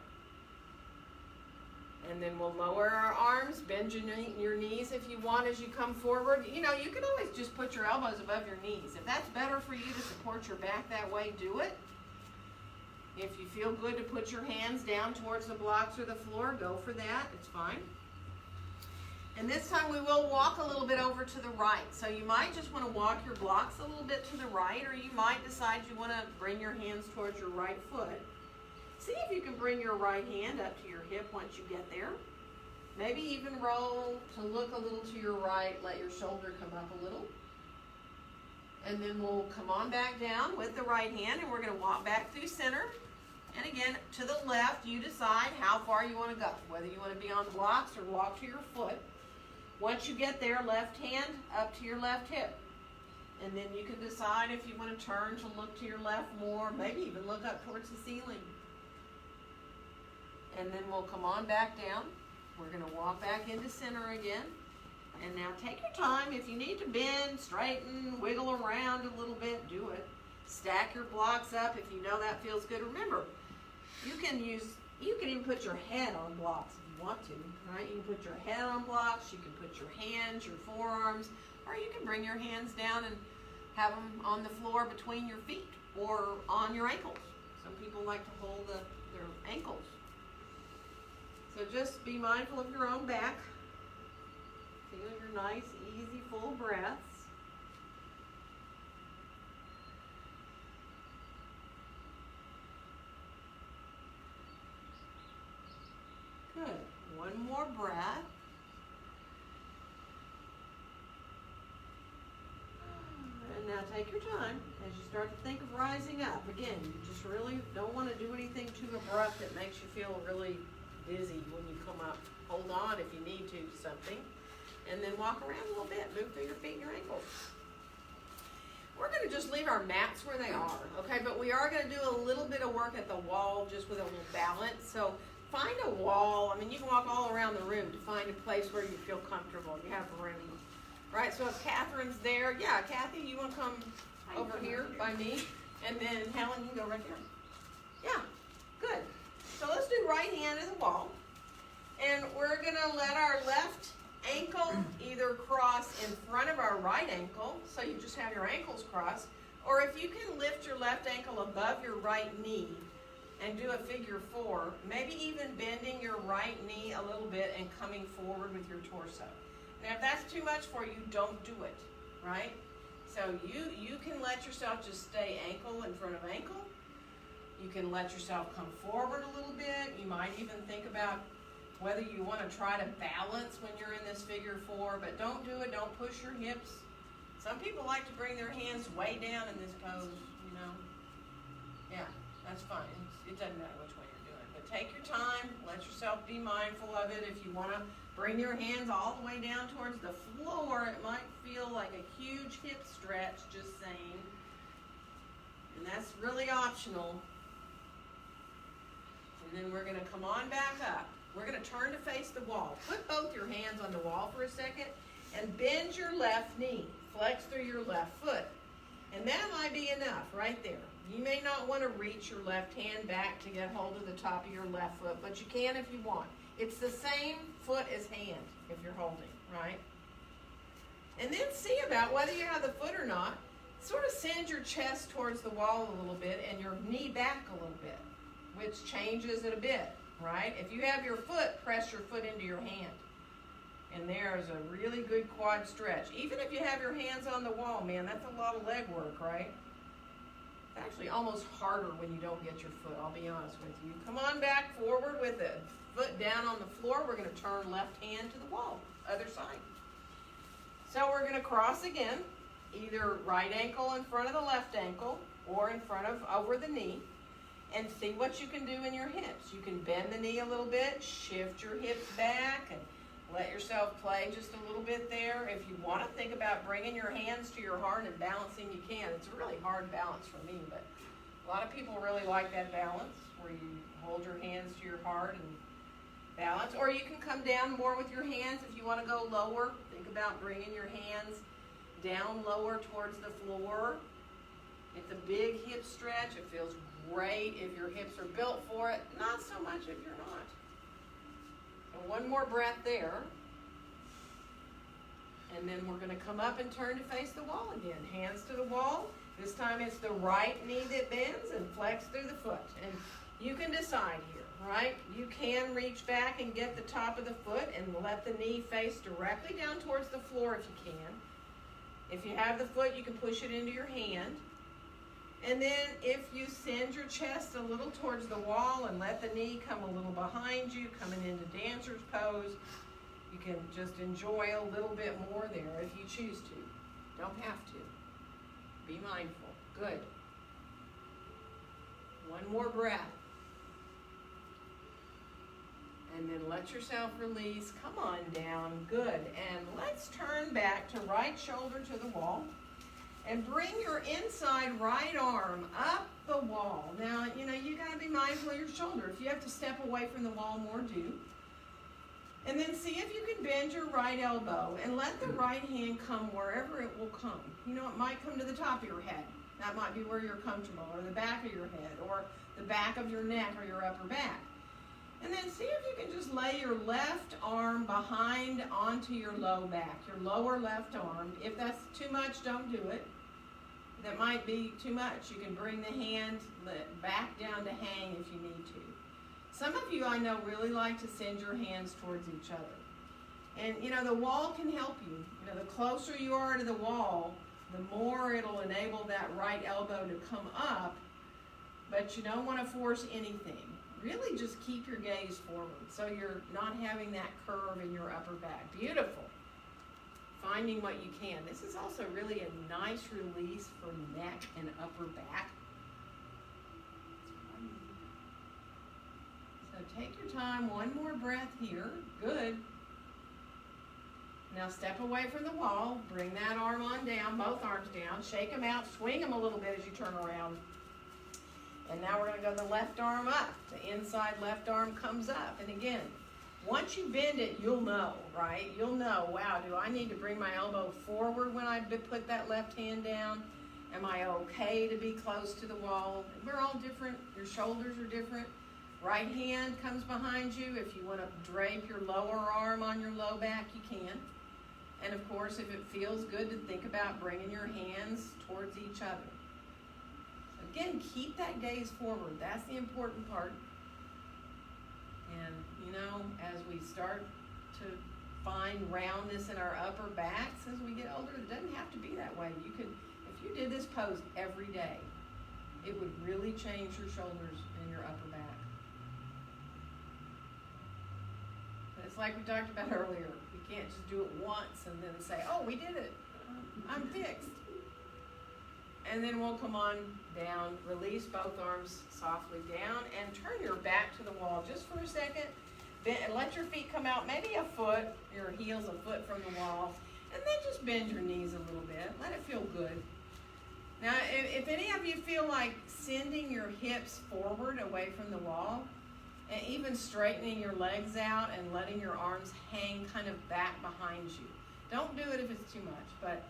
And then we'll lower our arms, bend your knees if you want as you come forward. You can always just put your elbows above your knees. If that's better for you to support your back that way, do it. If you feel good to put your hands down towards the blocks or the floor, go for that. It's fine. And this time we will walk a little bit over to the right. So you might just want to walk your blocks a little bit to the right, or you might decide you want to bring your hands towards your right foot. See if you can bring your right hand up to your hip once you get there. Maybe even roll to look a little to your right, let your shoulder come up a little. And then we'll come on back down with the right hand, and we're going to walk back through center. And again, to the left, you decide how far you want to go, whether you want to be on blocks or walk to your foot. Once you get there, left hand up to your left hip. And then you can decide if you want to turn to look to your left more, maybe even look up towards the ceiling. And then we'll come on back down. We're going to walk back into center again. And now take your time. If you need to bend, straighten, wiggle around a little bit, do it. Stack your blocks up if you know that feels good. Remember, you can even put your head on blocks if you want to, right? You can put your head on blocks, you can put your hands, your forearms, or you can bring your hands down and have them on the floor between your feet or on your ankles. Some people like to hold their ankles. So just be mindful of your own back. Feel your nice, easy, full breaths. Good. One more breath. And now take your time as you start to think of rising up. Again, you just really don't want to do anything too abrupt that makes you feel really dizzy when you come up. Hold on if you need to something. And then walk around a little bit. Move through your feet and your ankles. We're going to just leave our mats where they are, okay? But we are going to do a little bit of work at the wall just with a little balance. So find a wall. I mean, you can walk all around the room to find a place where you feel comfortable. You have room. Right, so if Catherine's there, yeah, Kathy, you want to come over here by me? And then Helen, you can go right there. Yeah, good. So let's do right hand to the wall. And we're going to let our left ankle either cross in front of our right ankle, so you just have your ankles crossed, or if you can lift your left ankle above your right knee and do a figure 4, maybe even bending your right knee a little bit and coming forward with your torso. Now, if that's too much for you, don't do it, right? So you can let yourself just stay ankle in front of ankle. You can let yourself come forward a little bit. You might even think about whether you want to try to balance when you're in this figure 4, but don't do it. Don't push your hips. Some people like to bring their hands way down in this pose, you know. Yeah, that's fine. It doesn't matter which way you're doing. But take your time. Let yourself be mindful of it. If you want to bring your hands all the way down towards the floor, it might feel like a huge hip stretch, just saying. And that's really optional. And then we're going to come on back up. We're going to turn to face the wall. Put both your hands on the wall for a second and bend your left knee. Flex through your left foot. And that might be enough right there. You may not want to reach your left hand back to get hold of the top of your left foot, but you can if you want. It's the same foot as hand if you're holding, right? And then see about whether you have the foot or not. Sort of send your chest towards the wall a little bit and your knee back a little bit, which changes it a bit, right? If you have your foot, press your foot into your hand. And there's a really good quad stretch. Even if you have your hands on the wall, man, that's a lot of leg work, right? It's actually almost harder when you don't get your foot, I'll be honest with you. Come on back forward with it. Foot down on the floor. We're going to turn left hand to the wall, other side. So we're going to cross again, either right ankle in front of the left ankle or in front of over the knee, and see what you can do in your hips. You can bend the knee a little bit, shift your hips back, and let yourself play just a little bit there. If you want to think about bringing your hands to your heart and balancing, you can. It's a really hard balance for me, but a lot of people really like that balance where you hold your hands to your heart and balance. Or you can come down more with your hands if you want to go lower. Think about bringing your hands down lower towards the floor. It's a big hip stretch. It feels great if your hips are built for it. Not so much if you're not. So one more breath there. And then we're going to come up and turn to face the wall again. Hands to the wall. This time it's the right knee that bends and flex through the foot. And you can decide here, right? You can reach back and get the top of the foot and let the knee face directly down towards the floor if you can. If you have the foot, you can push it into your hand. And then if you send your chest a little towards the wall and let the knee come a little behind you, coming into dancer's pose, you can just enjoy a little bit more there if you choose to. Don't have to. Be mindful. Good. One more breath. And then let yourself release. Come on down. Good. And let's turn back to right shoulder to the wall. And bring your inside right arm up the wall. Now, you got to be mindful of your shoulder. If you have to step away from the wall more, do. And then see if you can bend your right elbow and let the right hand come wherever it will come. You know, it might come to the top of your head. That might be where you're comfortable, or the back of your head, or the back of your neck, or your upper back. And then see if you can just lay your left arm behind onto your low back, your lower left arm. If that's too much, don't do it. That might be too much. You can bring the hand back down to hang if you need to. Some of you I know really like to send your hands towards each other. And you know, the wall can help you. You know, the closer you are to the wall, the more it'll enable that right elbow to come up, but you don't want to force anything. Really just keep your gaze forward so you're not having that curve in your upper back. Beautiful. Finding what you can. This is also really a nice release for neck and upper back. So take your time, one more breath here. Good. Now step away from the wall, bring that arm on down, both arms down, shake them out, swing them a little bit as you turn around. And now we're going to go the left arm up. The inside left arm comes up. And again, once you bend it, you'll know, right? You'll know, wow, do I need to bring my elbow forward when I put that left hand down? Am I okay to be close to the wall? We're all different. Your shoulders are different. Right hand comes behind you. If you want to drape your lower arm on your low back, you can. And of course, if it feels good to think about bringing your hands towards each other. Again, keep that gaze forward. That's the important part. And, you know, as we start to find roundness in our upper backs as we get older, it doesn't have to be that way. You could, if you did this pose every day, it would really change your shoulders and your upper back. But it's like we talked about earlier. You can't just do it once and then say, oh, we did it. I'm fixed. And then we'll come on down, release both arms softly down, and turn your back to the wall just for a second. And let your feet come out maybe a foot, your heels a foot from the wall, and then just bend your knees a little bit. Let it feel good. Now, if any of you feel like sending your hips forward away from the wall, and even straightening your legs out and letting your arms hang kind of back behind you. Don't do it if it's too much, but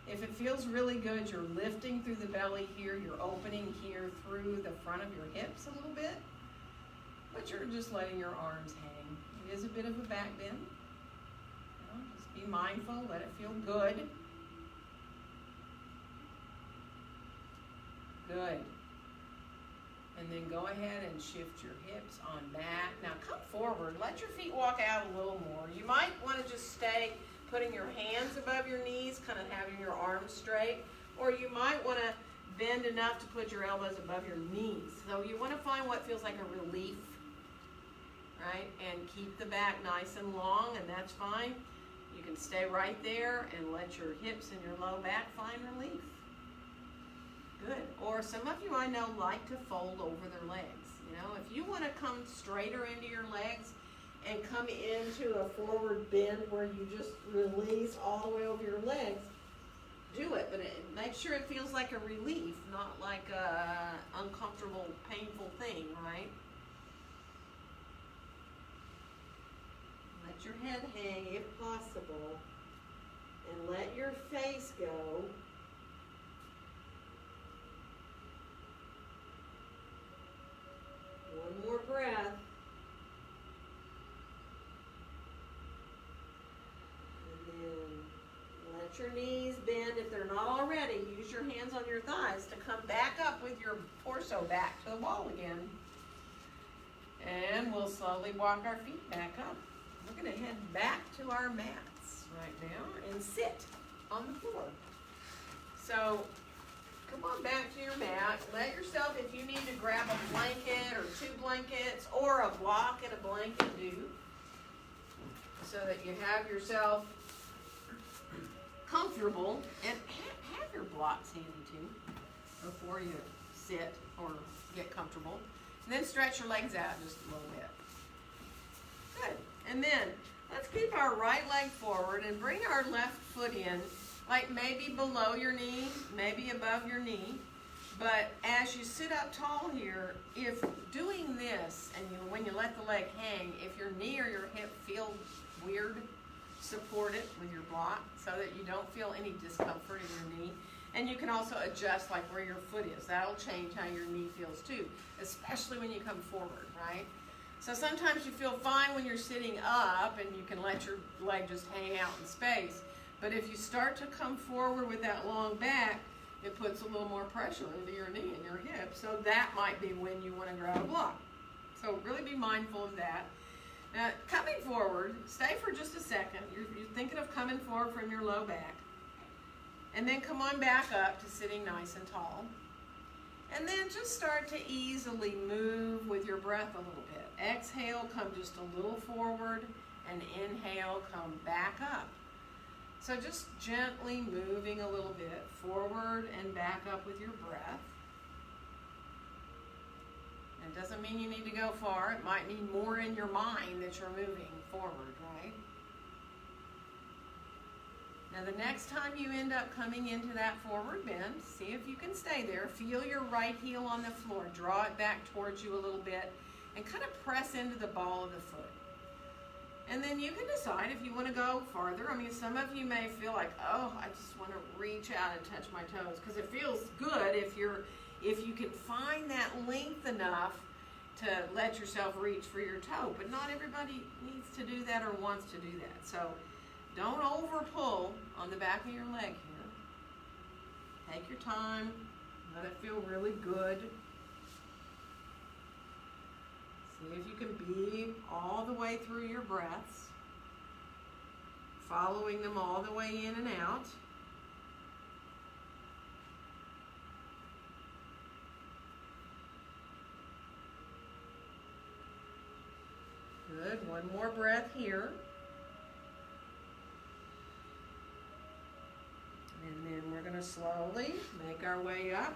if it feels really good, you're lifting through the belly here, you're opening here through the front of your hips a little bit, but you're just letting your arms hang. It is a bit of a back bend. You know, just be mindful, let it feel good. Good. And then go ahead and shift your hips on back. Now come forward, let your feet walk out a little more. You might want to just stay putting your hands above your knees, kind of having your arms straight, or you might want to bend enough to put your elbows above your knees. So you want to find what feels like a relief, right? And keep the back nice and long, and that's fine. You can stay right there and let your hips and your low back find relief. Good. Or some of you I know like to fold over their legs. You know, if you want to come straighter into your legs, and come into a forward bend where you just release all the way over your legs, do it, but make sure it feels like a relief, not like a uncomfortable, painful thing, right? Let your head hang if possible, and let your face go. One more breath. Let your knees bend if they're not already. Use your hands on your thighs to come back up with your torso back to the wall again. And we'll slowly walk our feet back up. We're going to head back to our mats right now and sit on the floor. So come on back to your mat. Let yourself, if you need to grab a blanket or 2 blankets or a block and a blanket, do, so that you have yourself comfortable, and have your blocks handy too before you sit or get comfortable. And then stretch your legs out just a little bit. Good. And then let's keep our right leg forward and bring our left foot in, like maybe below your knee, maybe above your knee. But as you sit up tall here, if doing this, and when you let the leg hang, if your knee or your hip feels weird, support it with your block so that you don't feel any discomfort in your knee. And you can also adjust like where your foot is. That'll change how your knee feels too, especially when you come forward, right? So sometimes you feel fine when you're sitting up and you can let your leg just hang out in space. But if you start to come forward with that long back, it puts a little more pressure into your knee and your hip. So that might be when you want to grab a block. So really be mindful of that. Now, coming forward, stay for just a second. You're thinking of coming forward from your low back. And then come on back up to sitting nice and tall. And then just start to easily move with your breath a little bit. Exhale, come just a little forward, and inhale, come back up. So just gently moving a little bit forward and back up with your breath. It doesn't mean you need to go far. It might mean more in your mind that you're moving forward, right? Now the next time you end up coming into that forward bend, see if you can stay there. Feel your right heel on the floor. Draw it back towards you a little bit and kind of press into the ball of the foot. And then you can decide if you want to go farther. I mean, some of you may feel like, oh, I just want to reach out and touch my toes, because it feels good if you can find that length enough to let yourself reach for your toe. But not everybody needs to do that or wants to do that. So don't over pull on the back of your leg here. Take your time. Let it feel really good. See if you can be all the way through your breaths, following them all the way in and out. Good. One more breath here. And then we're going to slowly make our way up.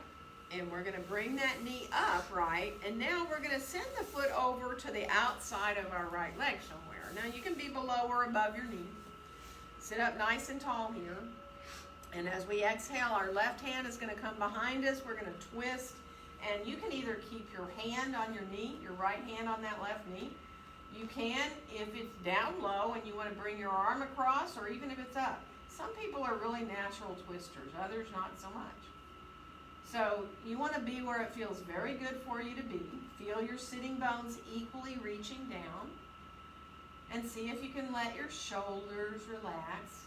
And we're going to bring that knee up, right? And now we're going to send the foot over to the outside of our right leg somewhere. Now you can be below or above your knee. Sit up nice and tall here. And as we exhale, our left hand is going to come behind us. We're going to twist. And you can either keep your hand on your knee, your right hand on that left knee. You can, if it's down low and you want to bring your arm across, or even if it's up. Some people are really natural twisters, others not so much. So you want to be where it feels very good for you to be. Feel your sitting bones equally reaching down. And see if you can let your shoulders relax,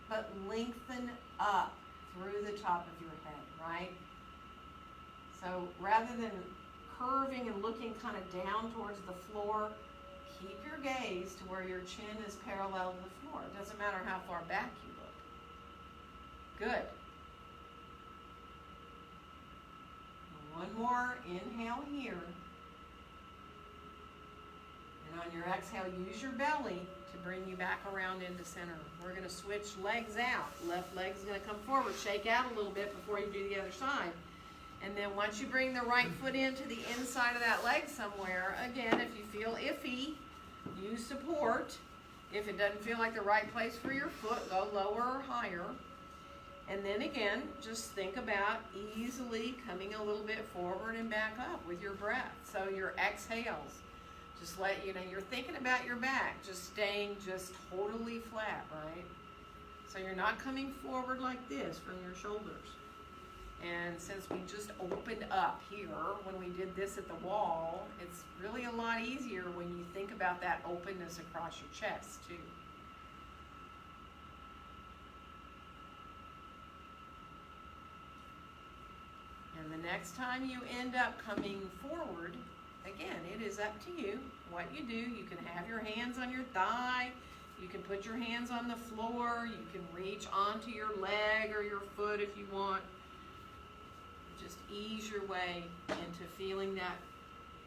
but lengthen up through the top of your head, right? So rather than curving and looking kind of down towards the floor, keep your gaze to where your chin is parallel to the floor. It doesn't matter how far back you look. Good. One more inhale here. And on your exhale, use your belly to bring you back around into center. We're going to switch legs out. Left leg's going to come forward. Shake out a little bit before you do the other side. And then once you bring the right foot into the inside of that leg somewhere, again, if you feel iffy, use support. If it doesn't feel like the right place for your foot, go lower or higher. And then again, just think about easily coming a little bit forward and back up with your breath. So your exhales, just let you know, you're thinking about your back, just staying just totally flat, right? So you're not coming forward like this from your shoulders. And since we just opened up here when we did this at the wall, it's really a lot easier when you think about that openness across your chest too. And the next time you end up coming forward, again, it is up to you what you do. You can have your hands on your thigh. You can put your hands on the floor. You can reach onto your leg or your foot if you want. Just ease your way into feeling that,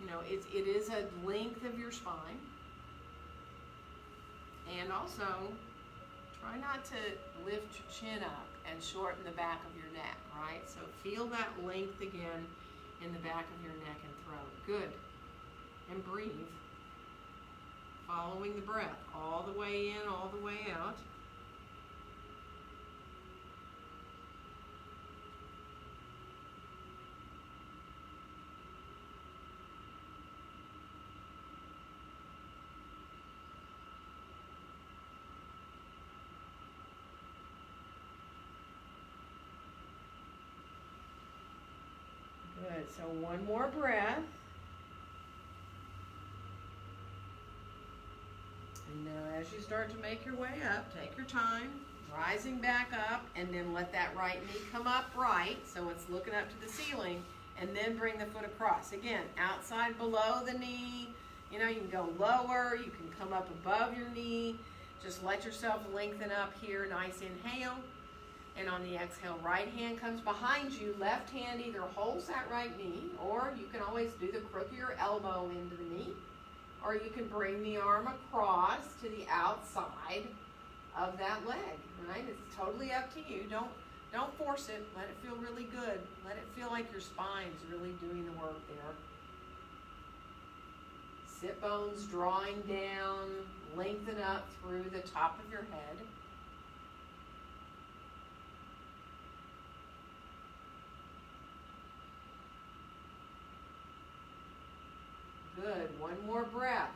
you know, it is a length of your spine. And also, try not to lift your chin up and shorten the back of your neck, right? So feel that length again in the back of your neck and throat. Good. And breathe. Following the breath all the way in, all the way out. Good, so one more breath. And now as you start to make your way up, take your time, rising back up, and then let that right knee come up right, so it's looking up to the ceiling, and then bring the foot across. Again, outside below the knee, you know, you can go lower, you can come up above your knee. Just let yourself lengthen up here, nice inhale. And on the exhale, right hand comes behind you, left hand either holds that right knee, or you can always do the crook of your elbow into the knee, or you can bring the arm across to the outside of that leg, right? It's totally up to you. Don't force it. Let it feel really good. Let it feel like your spine's really doing the work there. Sit bones drawing down, lengthen up through the top of your head. Good. One more breath.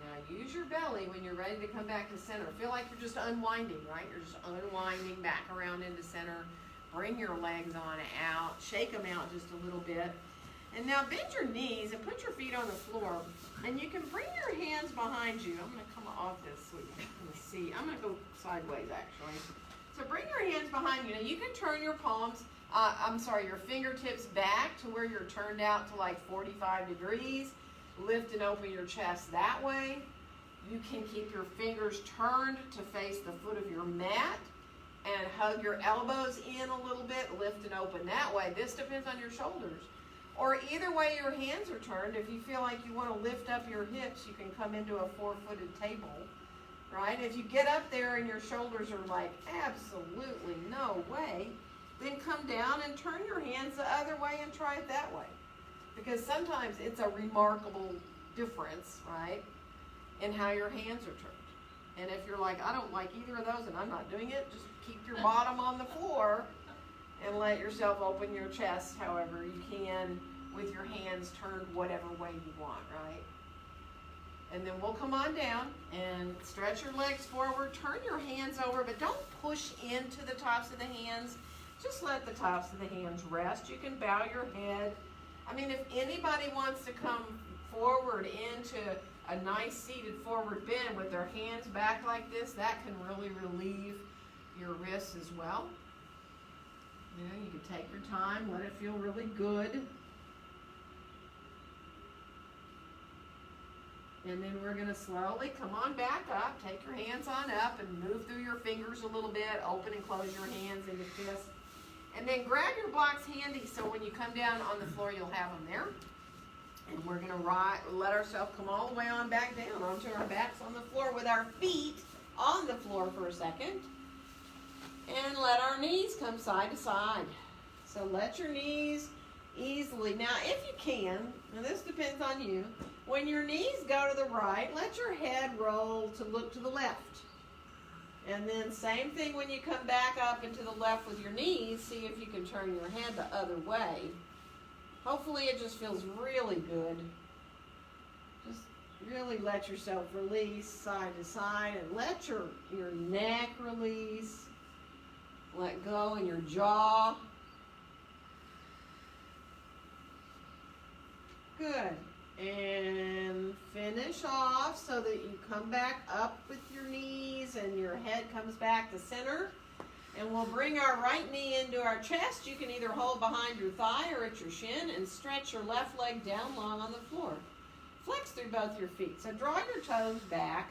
Now use your belly when you're ready to come back to center. Feel like you're just unwinding, right? You're just unwinding back around into center. Bring your legs on out. Shake them out just a little bit. And now bend your knees and put your feet on the floor. And you can bring your hands behind you. I'm going to come off this so you can see. I'm going to go sideways actually. So bring your hands behind you. Now you can turn your palms, your fingertips back to where you're turned out to like 45 degrees. Lift and open your chest that way. You can keep your fingers turned to face the foot of your mat and hug your elbows in a little bit, lift and open that way. This depends on your shoulders. Or either way your hands are turned, if you feel like you want to lift up your hips, you can come into a four-footed table, right? If you get up there and your shoulders are like, absolutely no way, then come down and turn your hands the other way and try it that way. Because sometimes it's a remarkable difference, right, in how your hands are turned. And if you're like, I don't like either of those and I'm not doing it, just keep your bottom on the floor and let yourself open your chest however you can with your hands turned whatever way you want, right? And then we'll come on down and stretch your legs forward, turn your hands over, but don't push into the tops of the hands. Just let the tops of the hands rest. You can bow your head. I mean, if anybody wants to come forward into a nice seated forward bend with their hands back like this, that can really relieve your wrists as well. You know, you can take your time, let it feel really good. And then we're going to slowly come on back up, take your hands on up and move through your fingers a little bit, open and close your hands into fists. And then grab your blocks handy so when you come down on the floor, you'll have them there. And we're going to let ourselves come all the way on back down onto our backs on the floor with our feet on the floor for a second. And let our knees come side to side. So let your knees easily. Now, if you can, and this depends on you, when your knees go to the right, let your head roll to look to the left. And then same thing when you come back up into the left with your knees. See if you can turn your head the other way. Hopefully it just feels really good. Just really let yourself release side to side and let your neck release. Let go in your jaw. Good. And finish off so that you come back up with your knees and your head comes back to center. And we'll bring our right knee into our chest. You can either hold behind your thigh or at your shin and stretch your left leg down long on the floor. Flex through both your feet. So draw your toes back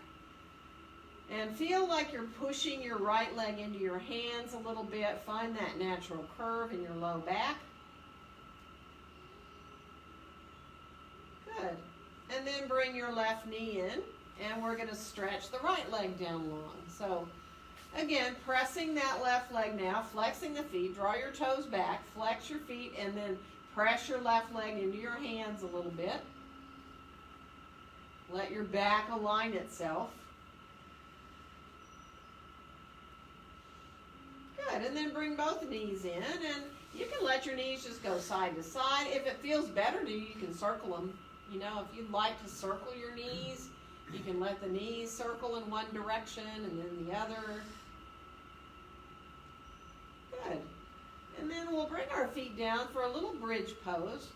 and feel like you're pushing your right leg into your hands a little bit. Find that natural curve in your low back. Good. And then bring your left knee in, and we're going to stretch the right leg down long. So, again, pressing that left leg now, flexing the feet, draw your toes back, flex your feet, and then press your left leg into your hands a little bit. Let your back align itself. Good, and then bring both knees in, and you can let your knees just go side to side. If it feels better to you, you can circle them. You know, if you'd like to circle your knees, you can let the knees circle in one direction and then the other. we'll bring our feet down for a little bridge pose.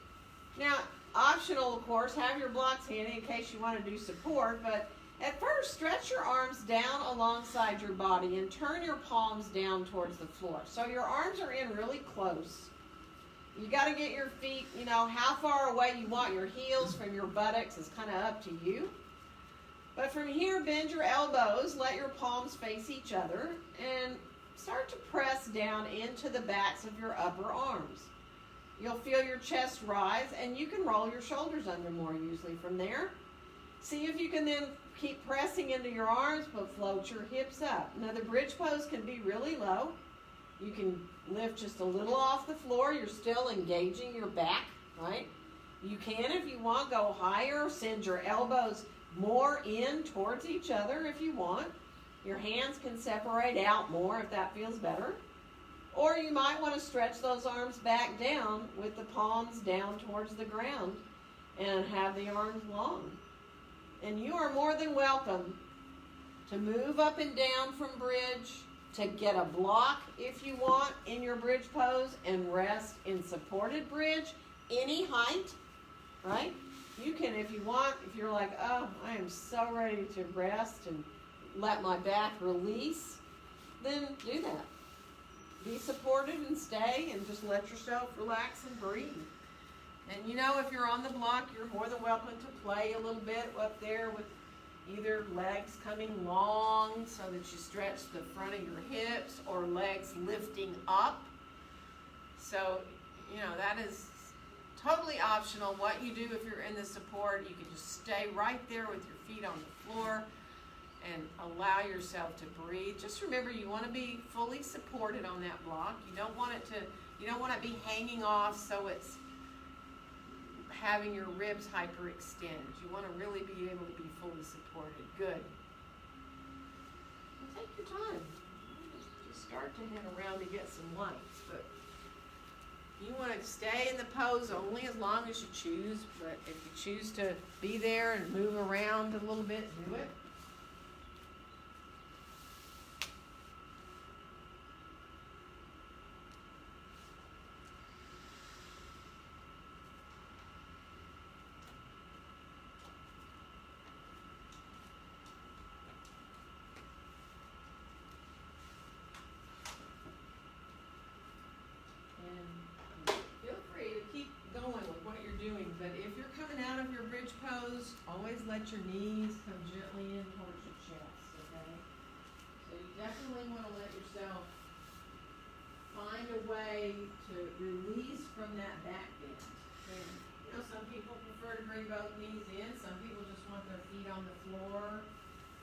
Now, optional, of course, have your blocks handy in case you want to do support, but at first, stretch your arms down alongside your body and turn your palms down towards the floor. So your arms are in really close. You got to get your feet, how far away you want your heels from your buttocks is kind of up to you. But from here, bend your elbows, let your palms face each other, and start to press down into the backs of your upper arms. You'll feel your chest rise, and you can roll your shoulders under more usually from there. See if you can then keep pressing into your arms, but float your hips up. Now, the bridge pose can be really low. You can lift just a little off the floor. You're still engaging your back, right? You can, if you want, go higher. Send your elbows more in towards each other if you want. Your hands can separate out more if that feels better. Or you might want to stretch those arms back down with the palms down towards the ground and have the arms long. And you are more than welcome to move up and down from bridge, to get a block if you want in your bridge pose, and rest in supported bridge, any height, right? You can, if you want, if you're like, oh, I am so ready to rest and let my back release, then do that. Be supported and stay and just let yourself relax and breathe. And if you're on the block, you're more than welcome to play a little bit up there with either legs coming long so that you stretch the front of your hips, or legs lifting up. So, that is totally optional. What you do if you're in the support, you can just stay right there with your feet on the floor and allow yourself to breathe. Just remember, you want to be fully supported on that block. You don't want to be hanging off so it's having your ribs hyperextend. You want to really be able to be fully supported. Good. Well, take your time. Just start to head around to get some lights, but you want to stay in the pose only as long as you choose, but if you choose to be there and move around a little bit, do it. But if you're coming out of your bridge pose, always let your knees come gently in towards your chest, okay? So you definitely want to let yourself find a way to release from that back bend. And, some people prefer to bring both knees in. Some people just want their feet on the floor,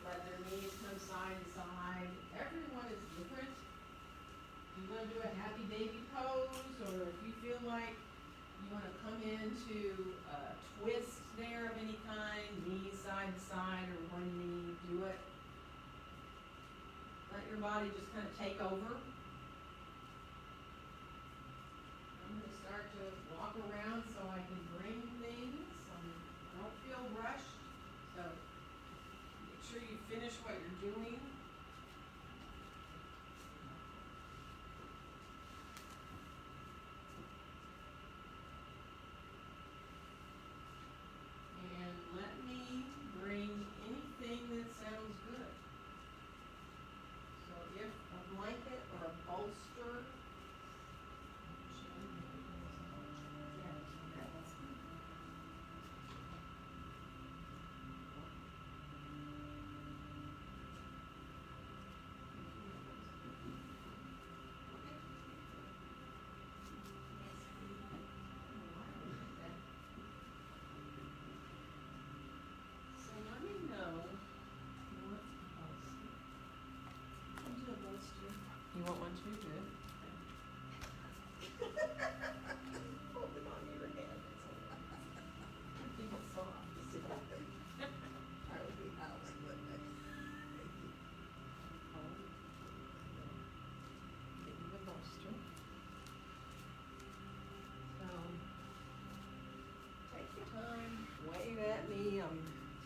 let their knees come side to side. Everyone is different. You want to do a happy baby pose, or if you feel like you want to come into a twist there of any kind, knees side to side or one knee, do it. Let your body just kind of take over. I'm going to start to walk around so I can bring things. Don't feel rushed. So make sure you finish what you're doing. You want one too? Good. Hold it on your head. I think it's soft. I would be howling, wouldn't I? Get you the bolster. So, take your time, wave at me. I'm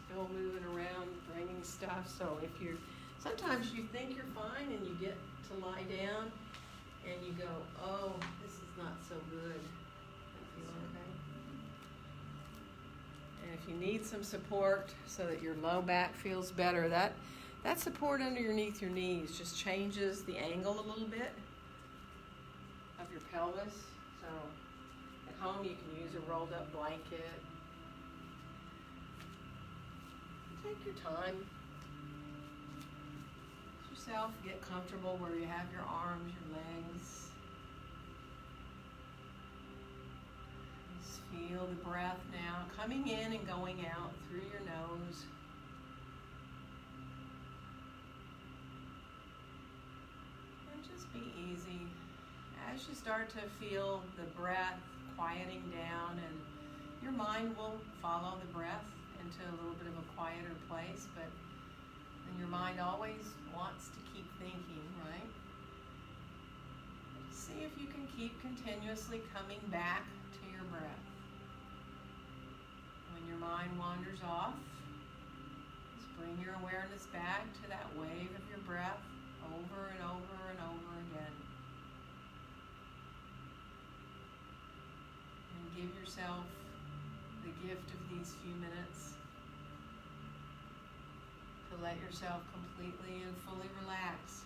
still moving around, bringing stuff. So if you're, sometimes you think you're fine and you get to lie down and you go, oh, this is it's not so good. You feel okay? And if you need some support so that your low back feels better, that support underneath your knees just changes the angle a little bit of your pelvis. So at home you can use a rolled up blanket. Take your time. Let yourself get comfortable where you have your arms, your legs. Just feel the breath now coming in and going out through your nose. And just be easy. As you start to feel the breath quieting down, and your mind will follow the breath into a little bit of a quieter place, but then your mind always wants to keep thinking, right? See if you can keep continuously coming back to your breath. When your mind wanders off, just bring your awareness back to that wave of your breath over and over and over again. And give yourself the gift of these few minutes to let yourself completely and fully relax.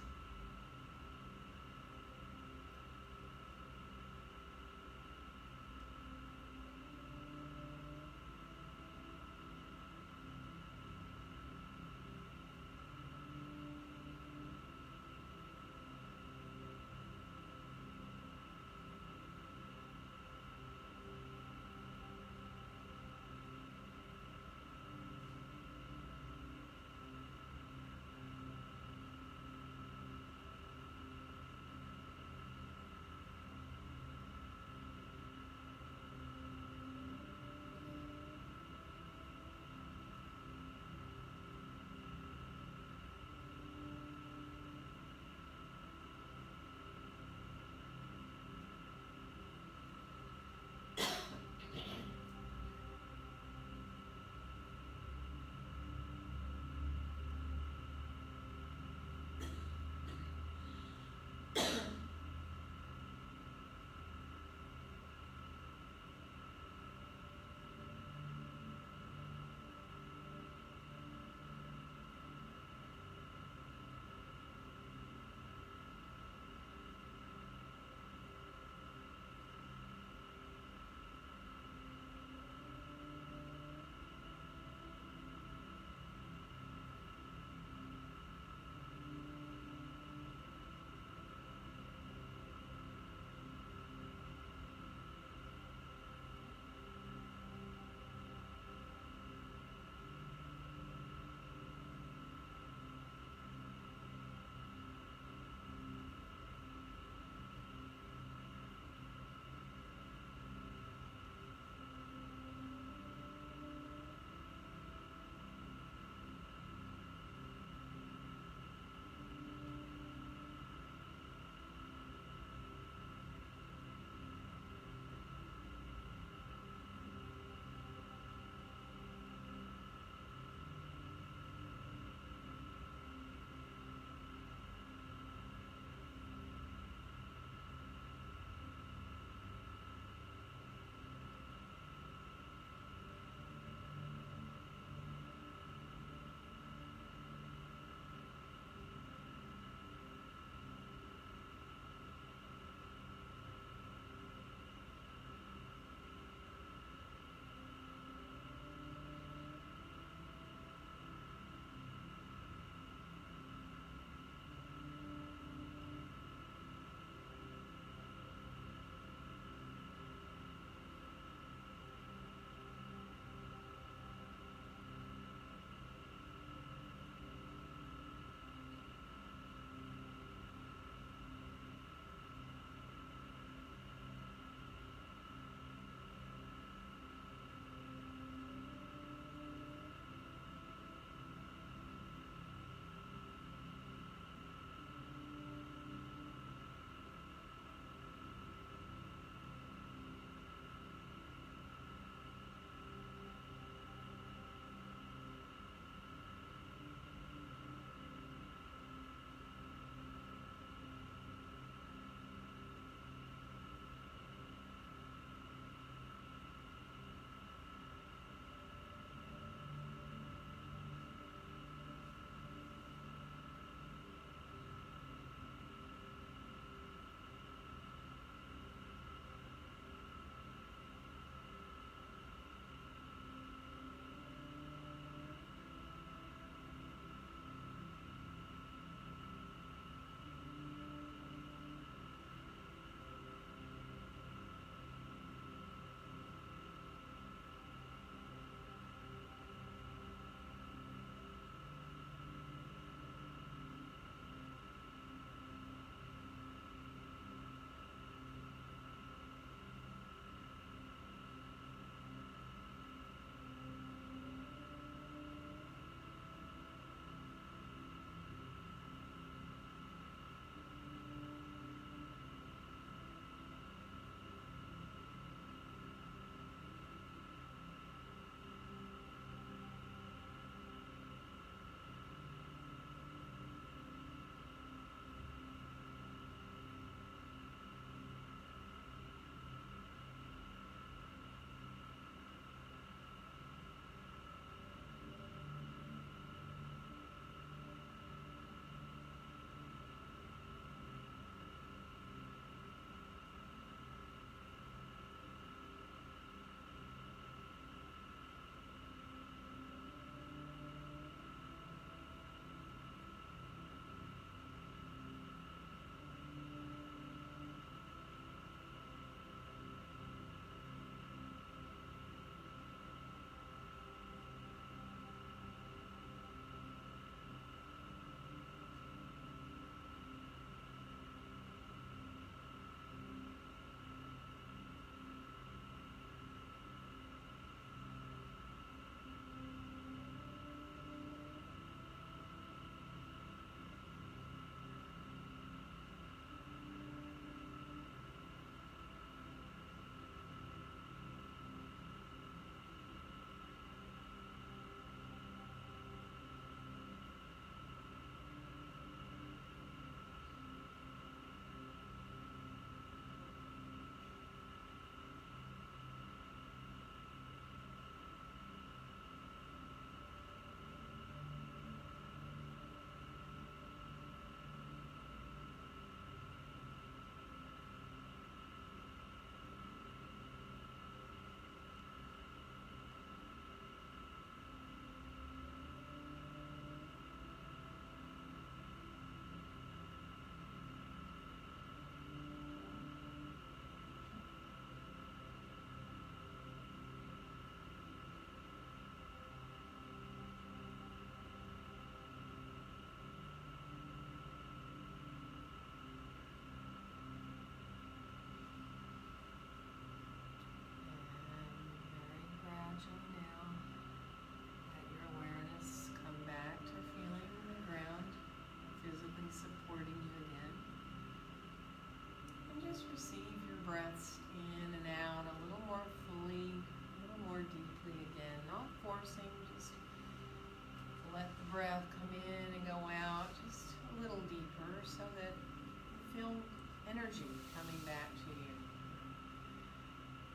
energy coming back to you.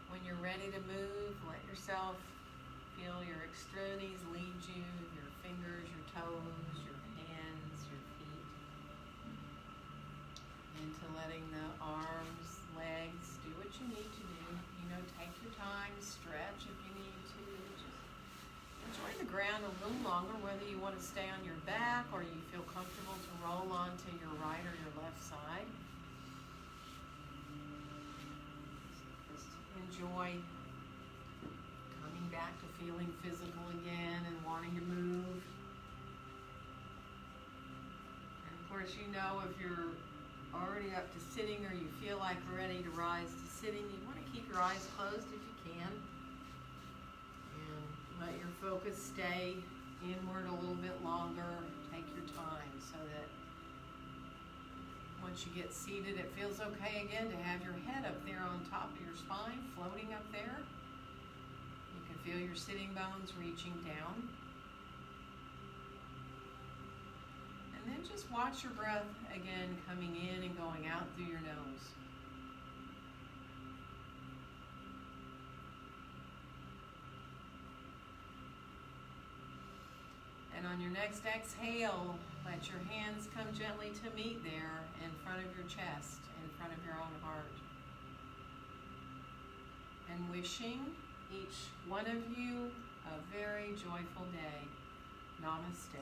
When you're ready to move, let yourself feel your extremities lead you, your fingers, your toes, your hands, your feet, into letting the arms, legs do what you need to do. Take your time, stretch if you need to. Just enjoy the ground a little longer, whether you want to stay on your back or you feel comfortable to roll onto your right or your left side. Just enjoy coming back to feeling physical again and wanting to move. And of course, if you're already up to sitting or you feel like we're ready to rise to sitting, you want to keep your eyes closed if you can. And let your focus stay inward a little bit longer. Take your time so that once you get seated, it feels okay again to have your head up there on top of your spine, floating up there. You can feel your sitting bones reaching down. And then just watch your breath again coming in and going out through your nose. And on your next exhale, let your hands come gently to meet there in front of your chest, in front of your own heart. And wishing each one of you a very joyful day. Namaste.